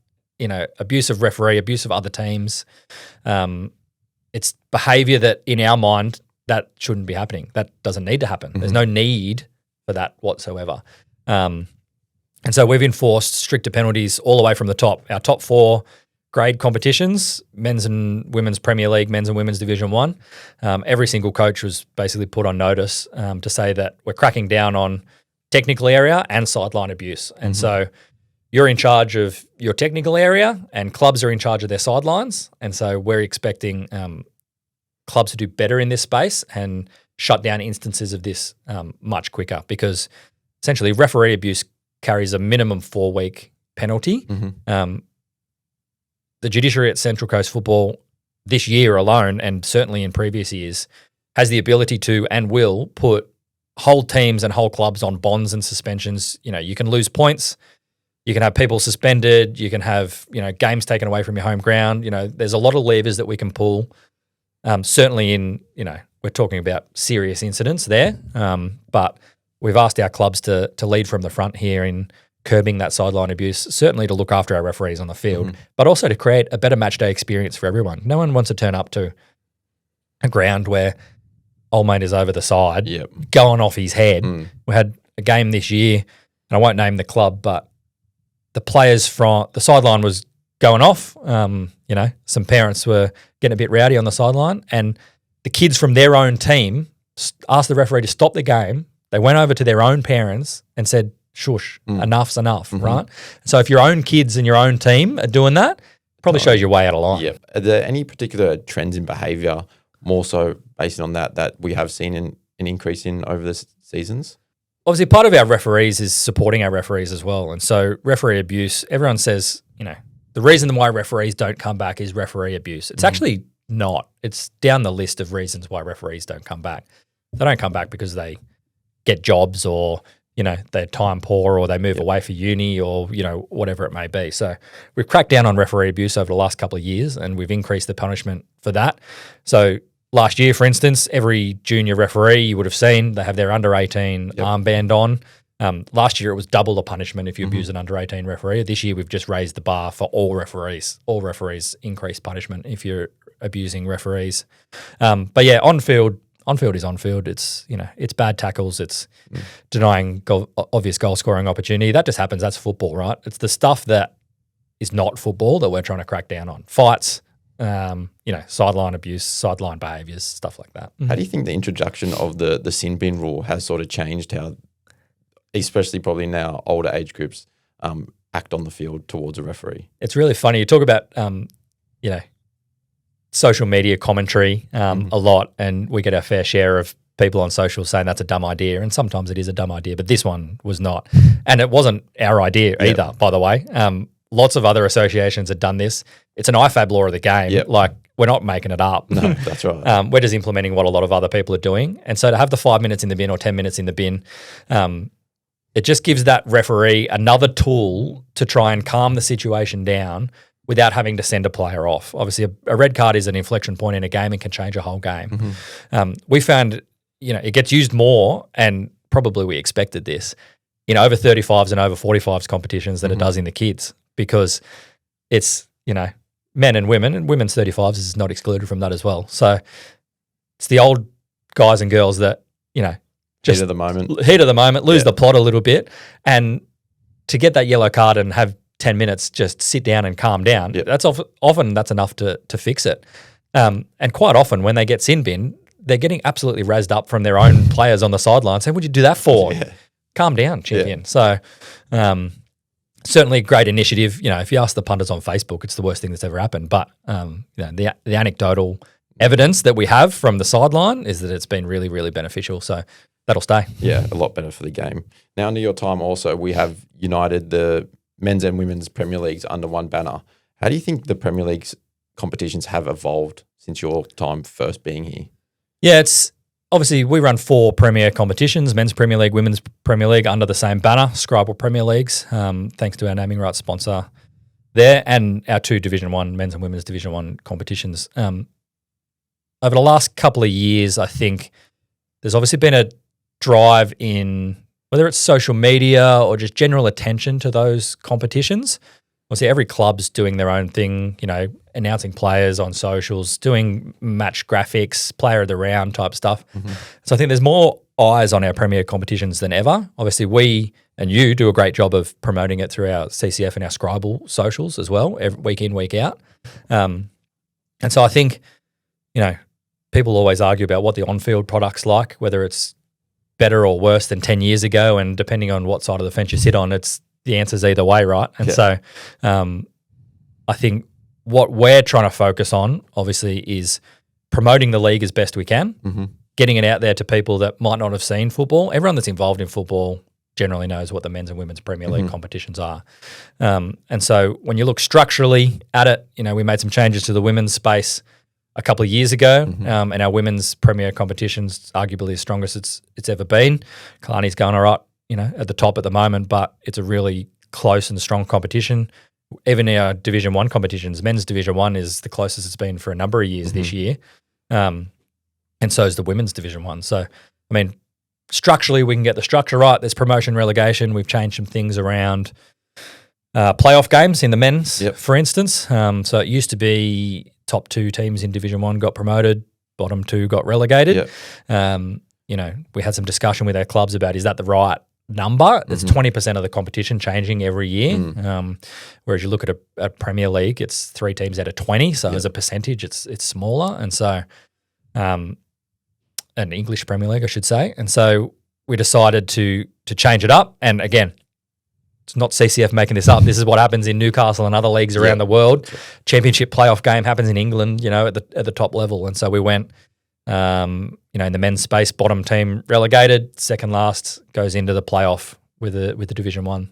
abuse of referee, abuse of other teams. It's behaviour that in our mind that shouldn't be happening. That doesn't need to happen. There's no need for that whatsoever. And so we've enforced stricter penalties all the way from the top. Our top 4 grade competitions, men's and women's Premier League, men's and women's Division 1, every single coach was basically put on notice to say that we're cracking down on technical area and sideline abuse. And so you're in charge of your technical area and clubs are in charge of their sidelines. And so we're expecting clubs to do better in this space and shut down instances of this much quicker, because essentially referee abuse carries a minimum 4-week penalty. The judiciary at Central Coast Football this year alone, and certainly in previous years, has the ability to and will put whole teams and whole clubs on bonds and suspensions. You can lose points. You can have people suspended. You can have, games taken away from your home ground. There's a lot of levers that we can pull. Certainly in, we're talking about serious incidents there. But we've asked our clubs to lead from the front here in curbing that sideline abuse, certainly to look after our referees on the field, but also to create a better match day experience for everyone. No one wants to turn up to a ground where old mate is over the side, going off his head. We had a game this year, and I won't name the club, but the players from the sideline was going off. Some parents were getting a bit rowdy on the sideline, and the kids from their own team asked the referee to stop the game. They went over to their own parents and said, shush, enough's enough, right? So if your own kids and your own team are doing that, probably shows your way out of line. Yeah. Are there any particular trends in behaviour, more so based on that we have seen an increase in over the seasons? Obviously, part of our referees is supporting our referees as well. And so referee abuse, everyone says, the reason why referees don't come back is referee abuse. It's actually not. It's down the list of reasons why referees don't come back. They don't come back because they get jobs or, they're time poor or they move away for uni or, whatever it may be. So we've cracked down on referee abuse over the last couple of years and we've increased the punishment for that. So last year, for instance, every junior referee you would have seen, they have their under-18 armband on. Last year, it was double the punishment if you abuse an under-18 referee. This year, we've just raised the bar for all referees. All referees increase punishment if you're abusing referees. But yeah, on-field is on-field. It's, it's bad tackles. It's denying obvious goal-scoring opportunity. That just happens. That's football, right? It's the stuff that is not football that we're trying to crack down on. Fights, sideline abuse, sideline behaviours, stuff like that. How do you think the introduction of the sin bin rule has sort of changed how, especially probably now, older age groups act on the field towards a referee? It's really funny. You talk about, social media commentary a lot, and we get our fair share of people on social saying that's a dumb idea, and sometimes it is a dumb idea, but this one was not. And it wasn't our idea either, by the way. Lots of other associations have done this. It's an IFAB law of the game. Yep. Like, we're not making it up. No, that's right. We're just implementing what a lot of other people are doing. And so to have the 5 minutes in the bin or 10 minutes in the bin, it just gives that referee another tool to try and calm the situation down without having to send a player off. Obviously, a red card is an inflection point in a game and can change a whole game. We found, it gets used more, and probably we expected this, in over 35s and over 45s competitions than it does in the kids, because it's, men and women's 35s is not excluded from that as well. So it's the old guys and girls that, just heat of the moment, lose the plot a little bit, and to get that yellow card and have 10 minutes, just sit down and calm down. Yep. That's often that's enough to fix it. And quite often when they get sin bin, they're getting absolutely razzed up from their own players on the sideline saying, what'd you do that for? Yeah. Calm down, champion. Yeah. So certainly a great initiative. If you ask the punters on Facebook, it's the worst thing that's ever happened. But the anecdotal evidence that we have from the sideline is that it's been really, really beneficial. So that'll stay. Yeah, a lot better for the game. Now, under your time also, we have united the men's and women's Premier Leagues under one banner. How do you think the Premier League's competitions have evolved since your time first being here? Yeah, it's obviously we run 4 Premier competitions, Men's Premier League, Women's Premier League, under the same banner, Scribal Premier Leagues, thanks to our naming rights sponsor there, and our 2 Division 1, Men's and Women's Division 1 competitions. Over the last couple of years, I think there's obviously been a drive in whether it's social media or just general attention to those competitions. Obviously, every club's doing their own thing, announcing players on socials, doing match graphics, player of the round type stuff. So I think there's more eyes on our Premier competitions than ever. Obviously, we and you do a great job of promoting it through our CCF and our Scribal socials as well, week in, week out. And so I think, people always argue about what the on-field product's like, whether it's better or worse than 10 years ago, and depending on what side of the fence you sit on, the answer's either way, right? And so I think what we're trying to focus on, obviously, is promoting the league as best we can, getting it out there to people that might not have seen football. Everyone that's involved in football generally knows what the men's and women's Premier League competitions are. And so when you look structurally at it, we made some changes to the women's space a couple of years ago, and our women's Premier competition's arguably the strongest it's ever been. Kalani's going all right, at the top at the moment, but it's a really close and strong competition. Even our Division 1 competitions, men's Division 1 is the closest it's been for a number of years this year, and so is the women's Division 1. So, structurally, we can get the structure right. There's promotion, relegation. We've changed some things around playoff games in the men's, for instance. So it used to be top 2 teams in Division 1 got promoted, bottom 2 got relegated. We had some discussion with our clubs about, is that the right number? There's 20% of the competition changing every year, whereas you look at a Premier League, it's 3 teams out of 20, so as a percentage it's smaller. And so an English Premier League, I should say. And so we decided to change it up, and again, it's not CCF making this up. This is what happens in Newcastle and other leagues around the world. Championship playoff game happens in England, at the top level. And so we went, in the men's space, bottom team relegated, second last goes into the playoff with the Division 1.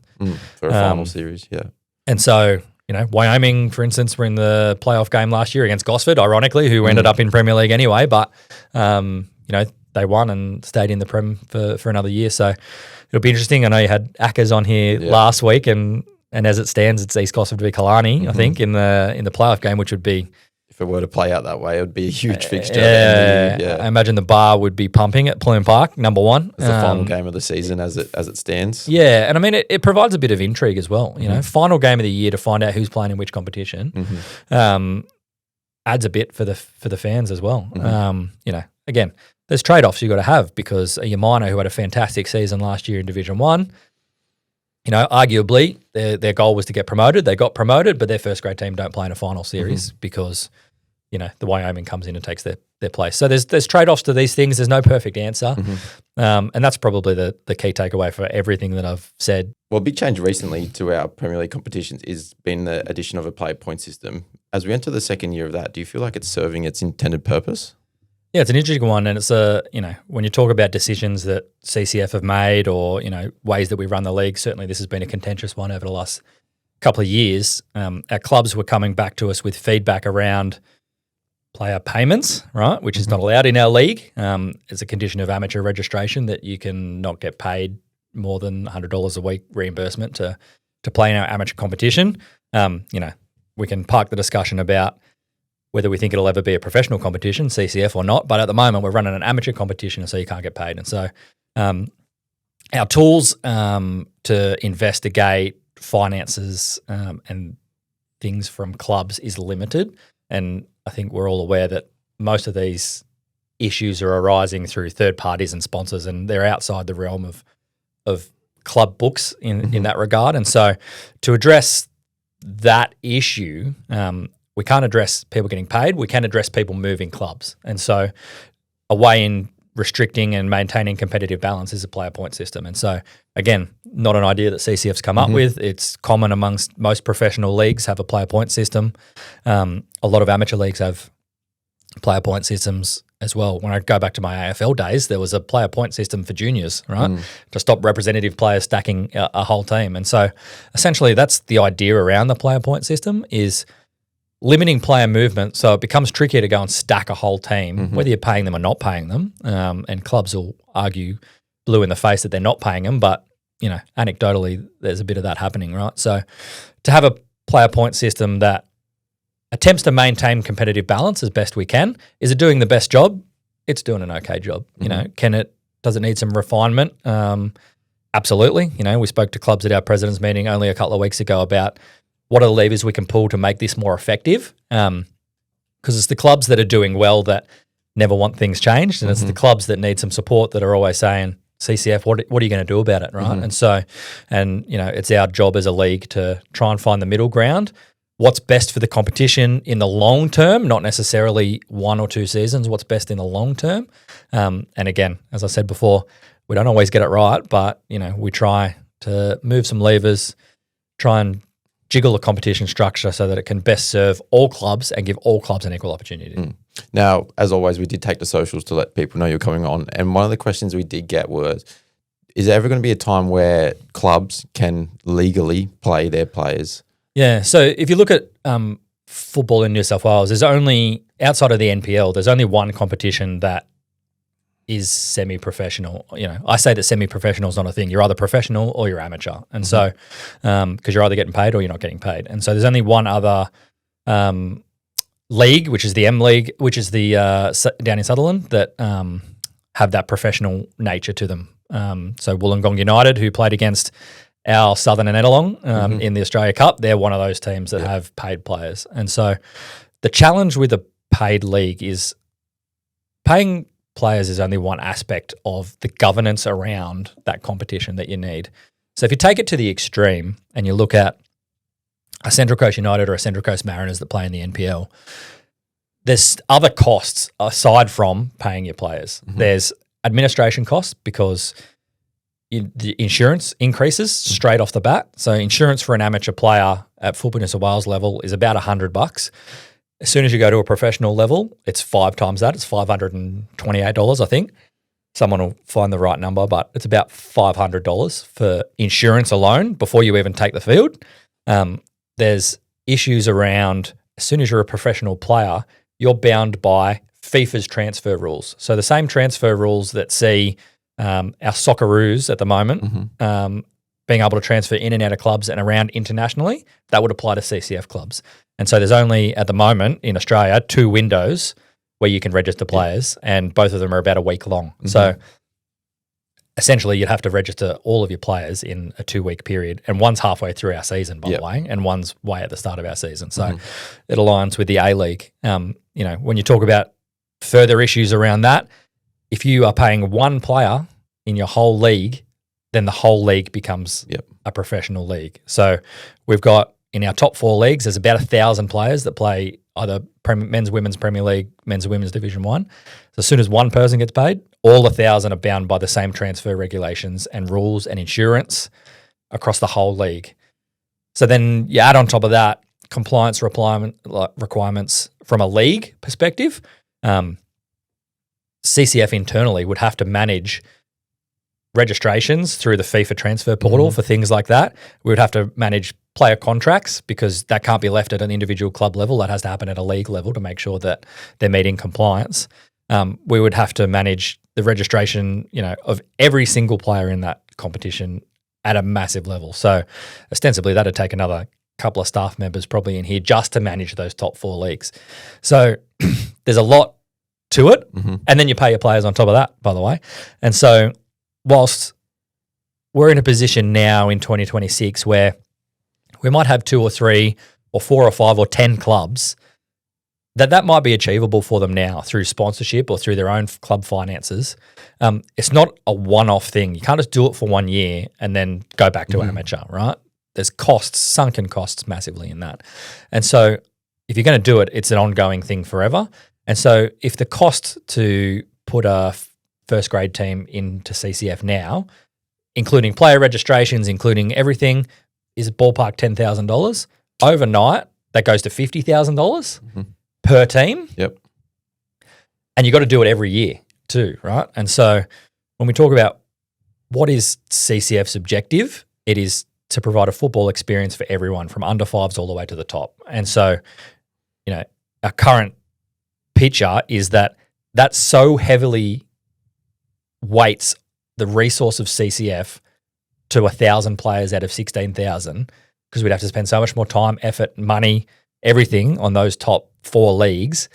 For a final series, yeah. And so, Wyoming, for instance, were in the playoff game last year against Gosford, ironically, who ended up in Premier League anyway. But, they won and stayed in the Prem for another year. So it'll be interesting. I know you had Ackers on here last week, and as it stands, it's East Gosford v Killarney, I think, in the playoff game, which would be, if it were to play out that way, it would be a huge fixture. I imagine the bar would be pumping at Pluim Park, number one. It's the final game of the season as it stands. Yeah, and I mean, it provides a bit of intrigue as well. Final game of the year to find out who's playing in which competition adds a bit for the fans as well. Again, there's trade-offs you've got to have, because a Yamina, who had a fantastic season last year in Division 1, arguably their goal was to get promoted. They got promoted, but their first grade team don't play in a final series because, the Wyoming comes in and takes their place. So there's trade-offs to these things. There's no perfect answer. And that's probably the key takeaway for everything that I've said. Well, a big change recently to our Premier League competitions is been the addition of a player point system. As we enter the second year of that, do you feel like it's serving its intended purpose? Yeah, it's an interesting one, and it's when you talk about decisions that CCF have made, or ways that we run the league, certainly this has been a contentious one over the last couple of years. Our clubs were coming back to us with feedback around player payments, right, which is not allowed in our league. It's a condition of amateur registration that you can not get paid more than $100 a week reimbursement to play in our amateur competition. We can park the discussion about whether we think it'll ever be a professional competition, CCF or not. But at the moment, we're running an amateur competition, and so you can't get paid. And so our tools to investigate finances and things from clubs is limited. And I think we're all aware that most of these issues are arising through third parties and sponsors, and they're outside the realm of club books in that regard. And so to address that issue, we can't address people getting paid. We can address people moving clubs. And so a way in restricting and maintaining competitive balance is a player point system. And so, again, not an idea that CCF's come up with. It's common amongst most professional leagues have a player point system. A lot of amateur leagues have player point systems as well. When I go back to my AFL days, there was a player point system for juniors, right, to stop representative players stacking a whole team. And so essentially that's the idea around the player point system, is limiting player movement, so it becomes trickier to go and stack a whole team, whether you're paying them or not paying them. And clubs will argue blue in the face that they're not paying them, but anecdotally, there's a bit of that happening, right? So to have a player point system that attempts to maintain competitive balance as best we can, is it doing the best job? It's doing an okay job. Does it need some refinement? Absolutely. We spoke to clubs at our president's meeting only a couple of weeks ago about what are the levers we can pull to make this more effective? Because it's the clubs that are doing well that never want things changed, and it's the clubs that need some support that are always saying, CCF, what are you going to do about it, right? And so, it's our job as a league to try and find the middle ground. What's best for the competition in the long term, not necessarily 1 or 2 seasons, what's best in the long term. And again, as I said before, we don't always get it right, but, we try to move some levers, try and jiggle the competition structure so that it can best serve all clubs and give all clubs an equal opportunity. Now, as always, we did take the socials to let people know you're coming on. And one of the questions we did get was, is there ever going to be a time where clubs can legally play their players? Yeah, so if you look at football in New South Wales, there's only, outside of the NPL, there's only one competition that is semi-professional. I say that semi-professional is not a thing. You're either professional or you're amateur. And so, because you're either getting paid or you're not getting paid. And so there's only one other league, which is the M League, which is the down in Sutherland, that have that professional nature to them. So Wollongong United, who played against our Southern and Ettalong in the Australia Cup, they're one of those teams that have paid players. And so the challenge with a paid league is paying players is only one aspect of the governance around that competition that you need. So if you take it to the extreme and you look at a Central Coast United or a Central Coast Mariners that play in the NPL, there's other costs aside from paying your players. There's administration costs, because the insurance increases straight off the bat. So insurance for an amateur player at Football New South Wales level is about $100. As soon as you go to a professional level, it's 5 times that. It's $528, I think. Someone will find the right number, but it's about $500 for insurance alone before you even take the field. There's issues around, as soon as you're a professional player, you're bound by FIFA's transfer rules. So the same transfer rules that see our Socceroos at the moment being able to transfer in and out of clubs and around internationally, that would apply to CCF clubs. And so there's only, at the moment in Australia, 2 windows where you can register players, and both of them are about a week long. So essentially you'd have to register all of your players in a 2-week period, and one's halfway through our season, by the way, and one's way at the start of our season. So it aligns with the A-League. When you talk about further issues around that, if you are paying one player in your whole league, then the whole league becomes a professional league. So we've got, in our top 4 leagues, there's about 1,000 players that play either men's, women's Premier League, men's and women's Division 1. So as soon as one person gets paid, all 1,000 are bound by the same transfer regulations and rules and insurance across the whole league. So then you add on top of that compliance requirements from a league perspective. CCF internally would have to manage registrations through the FIFA transfer portal for things like that. We would have to manage player contracts, because that can't be left at an individual club level. That has to happen at a league level to make sure that they're meeting compliance. We would have to manage the registration, of every single player in that competition at a massive level. So ostensibly that'd take another couple of staff members probably in here just to manage those top 4 leagues. So there's a lot to it. And then you pay your players on top of that, by the way. And so whilst we're in a position now in 2026 where we might have 2 or 3 or 4 or 5 or 10 clubs, that might be achievable for them now through sponsorship or through their own club finances. It's not a one-off thing. You can't just do it for 1 year and then go back to amateur, right? There's costs, sunken costs massively in that. And so if you're going to do it, it's an ongoing thing forever. And so if the cost to put a first grade team into CCF now, including player registrations, including everything, is ballpark $10,000, overnight that goes to $50,000 per team. Yep. And you got to do it every year too, right? And so when we talk about what is CCF's objective, it is to provide a football experience for everyone from under 5s all the way to the top. And so, our current picture is that so heavily weights the resource of CCF to 1,000 players out of 16,000, because we'd have to spend so much more time, effort, money, everything on those top 4 leagues.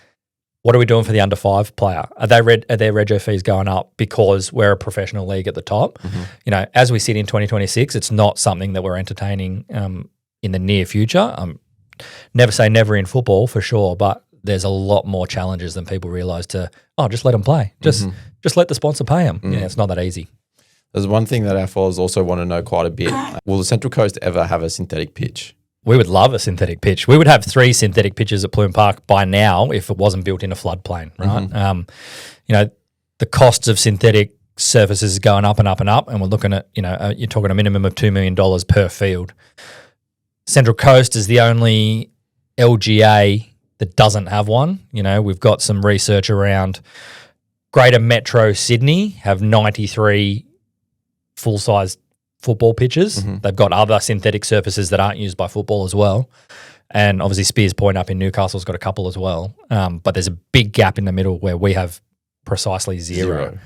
What are we doing for the under 5 player? Are their rego fees going up because we're a professional league at the top? As we sit in 2026, it's not something that we're entertaining in the near future. Never say never in football for sure, but there's a lot more challenges than people realise just let them play. Just let the sponsor pay them. It's not that easy. There's one thing that our followers also want to know quite a bit. Will the Central Coast ever have a synthetic pitch? We would love a synthetic pitch. We would have 3 synthetic pitches at Pluim Park by now if it wasn't built in a floodplain, right? The costs of synthetic surfaces is going up and up and up, and we're looking at, you're talking a minimum of $2 million per field. Central Coast is the only LGA that doesn't have one. We've got some research around Greater Metro Sydney have 93 full-size football pitches. They've got other synthetic surfaces that aren't used by football as well. And obviously Spears Point up in Newcastle's got a couple as well. But there's a big gap in the middle where we have precisely zero.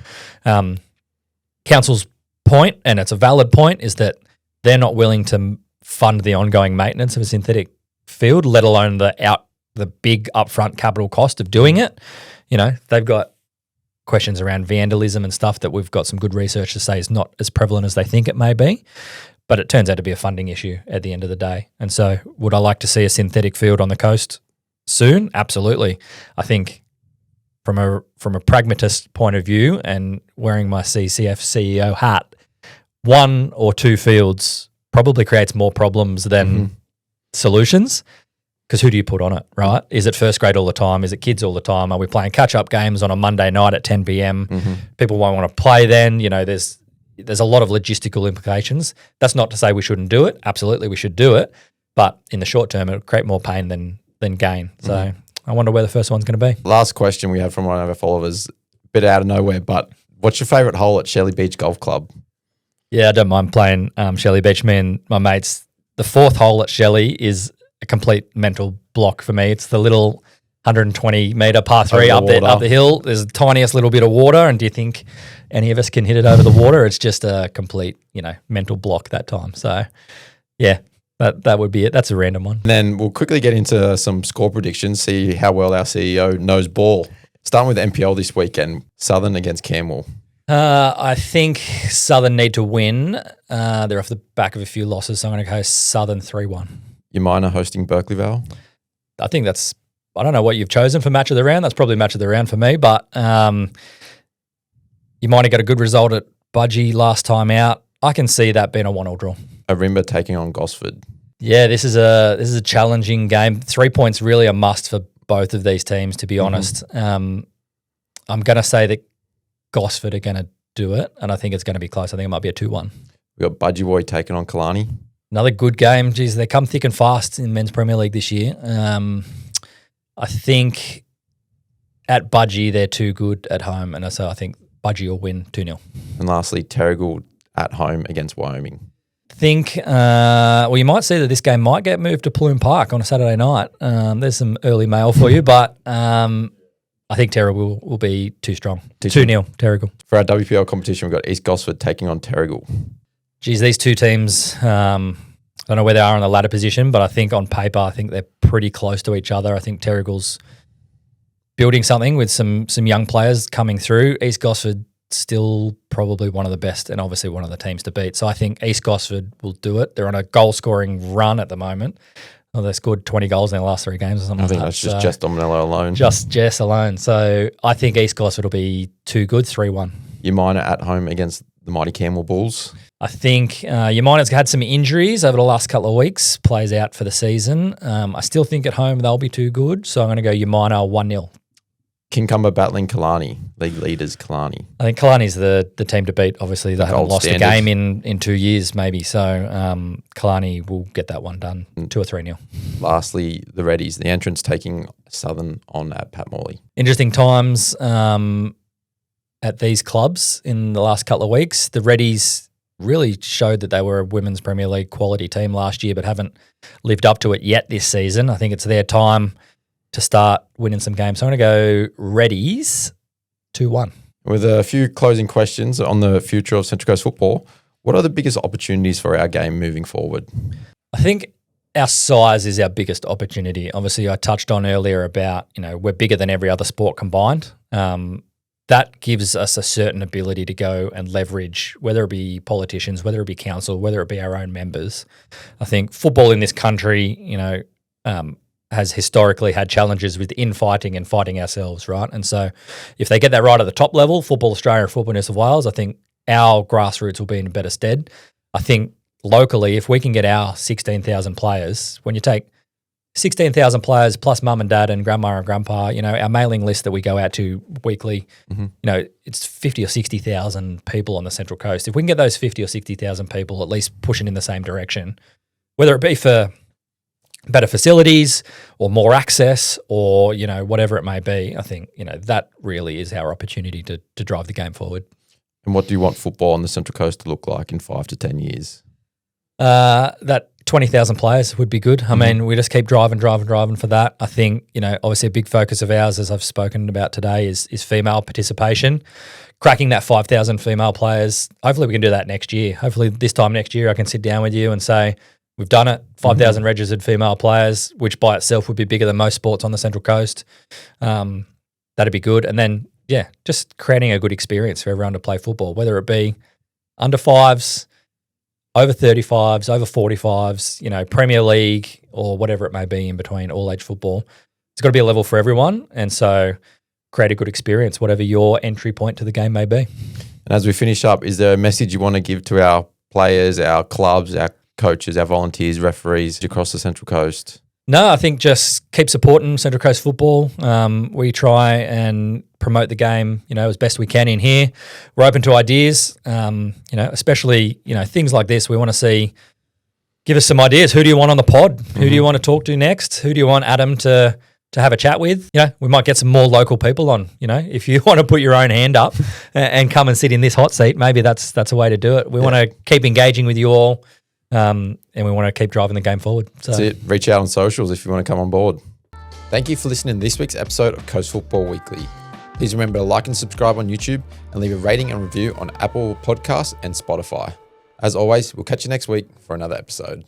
Council's point, and it's a valid point, is that they're not willing to fund the ongoing maintenance of a synthetic field, let alone the big upfront capital cost of doing it. They've got questions around vandalism and stuff that we've got some good research to say is not as prevalent as they think it may be, but it turns out to be a funding issue at the end of the day. And so would I like to see a synthetic field on the coast soon? Absolutely. I think from a pragmatist point of view and wearing my CCF CEO hat, 1 or 2 fields probably creates more problems than solutions. Because who do you put on it, right? Is it first grade all the time? Is it kids all the time? Are we playing catch-up games on a Monday night at 10 p.m.? People won't want to play then. there's a lot of logistical implications. That's not to say we shouldn't do it. Absolutely, we should do it. But in the short term, it'll create more pain than gain. So I wonder where the first one's going to be. Last question we had from one of our followers, a bit out of nowhere, but what's your favourite hole at Shelley Beach Golf Club? Yeah, I don't mind playing Shelley Beach. Me and my mates, the fourth hole at Shelley is a complete mental block for me. It's the little 120-metre par 3 up the hill. There's the tiniest little bit of water, and do you think any of us can hit it over the water? It's just a complete, mental block that time. So, yeah, that would be it. That's a random one. And then we'll quickly get into some score predictions, see how well our CEO knows ball. Starting with MPL this weekend, Southern against Camwell. I think Southern need to win. They're off the back of a few losses, so I'm going to go Southern 3-1. Your minor hosting Berkeley Vale? I think I don't know what you've chosen for match of the round. That's probably match of the round for me, but you might have got a good result at Budgie last time out. I can see that being a 1-1 draw. Arimba taking on Gosford. Yeah, this is a challenging game. 3 points really a must for both of these teams, to be honest. I'm going to say that Gosford are going to do it, and I think it's going to be close. I think it might be a 2-1. We got Budgie Boy taking on Kalani. Another good game. Geez, they come thick and fast in Men's Premier League this year. I think at Budgie they're too good at home, and so I think Budgie will win 2-0. And lastly, Terrigal at home against Wyoming. You might see that this game might get moved to Pluim Park on a Saturday night. There's some early mail for you, but I think Terrigal will be too strong. 2-0, Terrigal. For our WPL competition, we've got East Gosford taking on Terrigal. Geez, these two teams, I don't know where they are in the ladder position, but I think on paper, I think they're pretty close to each other. I think Terrigal's building something with some young players coming through. East Gosford still probably one of the best and obviously one of the teams to beat. So I think East Gosford will do it. They're on a goal-scoring run at the moment. Well, they scored 20 goals in the last 3 games or something. I think that's just Jess Dominello alone. Just Jess alone. So I think East Gosford will be too good, 3-1. Your minor at home against the mighty Camwell Bulls. I think Yamine's had some injuries over the last couple of weeks, plays out for the season. I still think at home they'll be too good, so I'm going to go Yamina 1-0. Kincumber battling Kalani, league leaders Kalani. I think Kalani's the team to beat. Obviously, they haven't lost a game in 2 years maybe, so Kalani will get that one done, 2 or 3-0. Lastly, the Reddies, the entrants taking Southern on at Pat Morley. Interesting times at these clubs in the last couple of weeks. The Reddies really showed that they were a Women's Premier League quality team last year, but haven't lived up to it yet this season. I think it's their time to start winning some games. So I'm going to go Reddies 2-1. With a few closing questions on the future of Central Coast football, what are the biggest opportunities for our game moving forward? I think our size is our biggest opportunity. Obviously, I touched on earlier about, we're bigger than every other sport combined. That gives us a certain ability to go and leverage, whether it be politicians, whether it be council, whether it be our own members. I think football in this country, has historically had challenges with infighting and fighting ourselves, right? And so if they get that right at the top level, Football Australia and Football New South Wales, I think our grassroots will be in better stead. I think locally, if we can get our 16,000 players, when you take 16,000 players plus mum and dad and grandma and grandpa, our mailing list that we go out to weekly, it's 50 or 60,000 people on the Central Coast. If we can get those 50 or 60,000 people at least pushing in the same direction, whether it be for better facilities or more access or, whatever it may be, I think, that really is our opportunity to drive the game forward. And what do you want football on the Central Coast to look like in 5 to 10 years? That 20,000 players would be good. I mean, we just keep driving for that. I think, obviously a big focus of ours, as I've spoken about today, is female participation. Cracking that 5,000 female players. Hopefully we can do that next year. Hopefully this time next year I can sit down with you and say, we've done it, 5,000 registered female players, which by itself would be bigger than most sports on the Central Coast. That'd be good. And then, just creating a good experience for everyone to play football, whether it be under 5s, over 35s, over 45s, Premier League or whatever it may be in between, all age football. It's got to be a level for everyone. And so create a good experience, whatever your entry point to the game may be. And as we finish up, is there a message you want to give to our players, our clubs, our coaches, our volunteers, referees across the Central Coast? No, I think just keep supporting Central Coast football. We try and promote the game, as best we can in here. We're open to ideas, especially, things like this. We want to see, give us some ideas. Who do you want on the pod? Who do you want to talk to next? Who do you want Adam to have a chat with? We might get some more local people on, if you want to put your own hand up and come and sit in this hot seat, maybe that's a way to do it. We want to keep engaging with you all. And we want to keep driving the game forward. So that's it. Reach out on socials if you want to come on board. Thank you for listening to this week's episode of Coast Football Weekly. Please remember to like and subscribe on YouTube and leave a rating and review on Apple Podcasts and Spotify. As always, we'll catch you next week for another episode.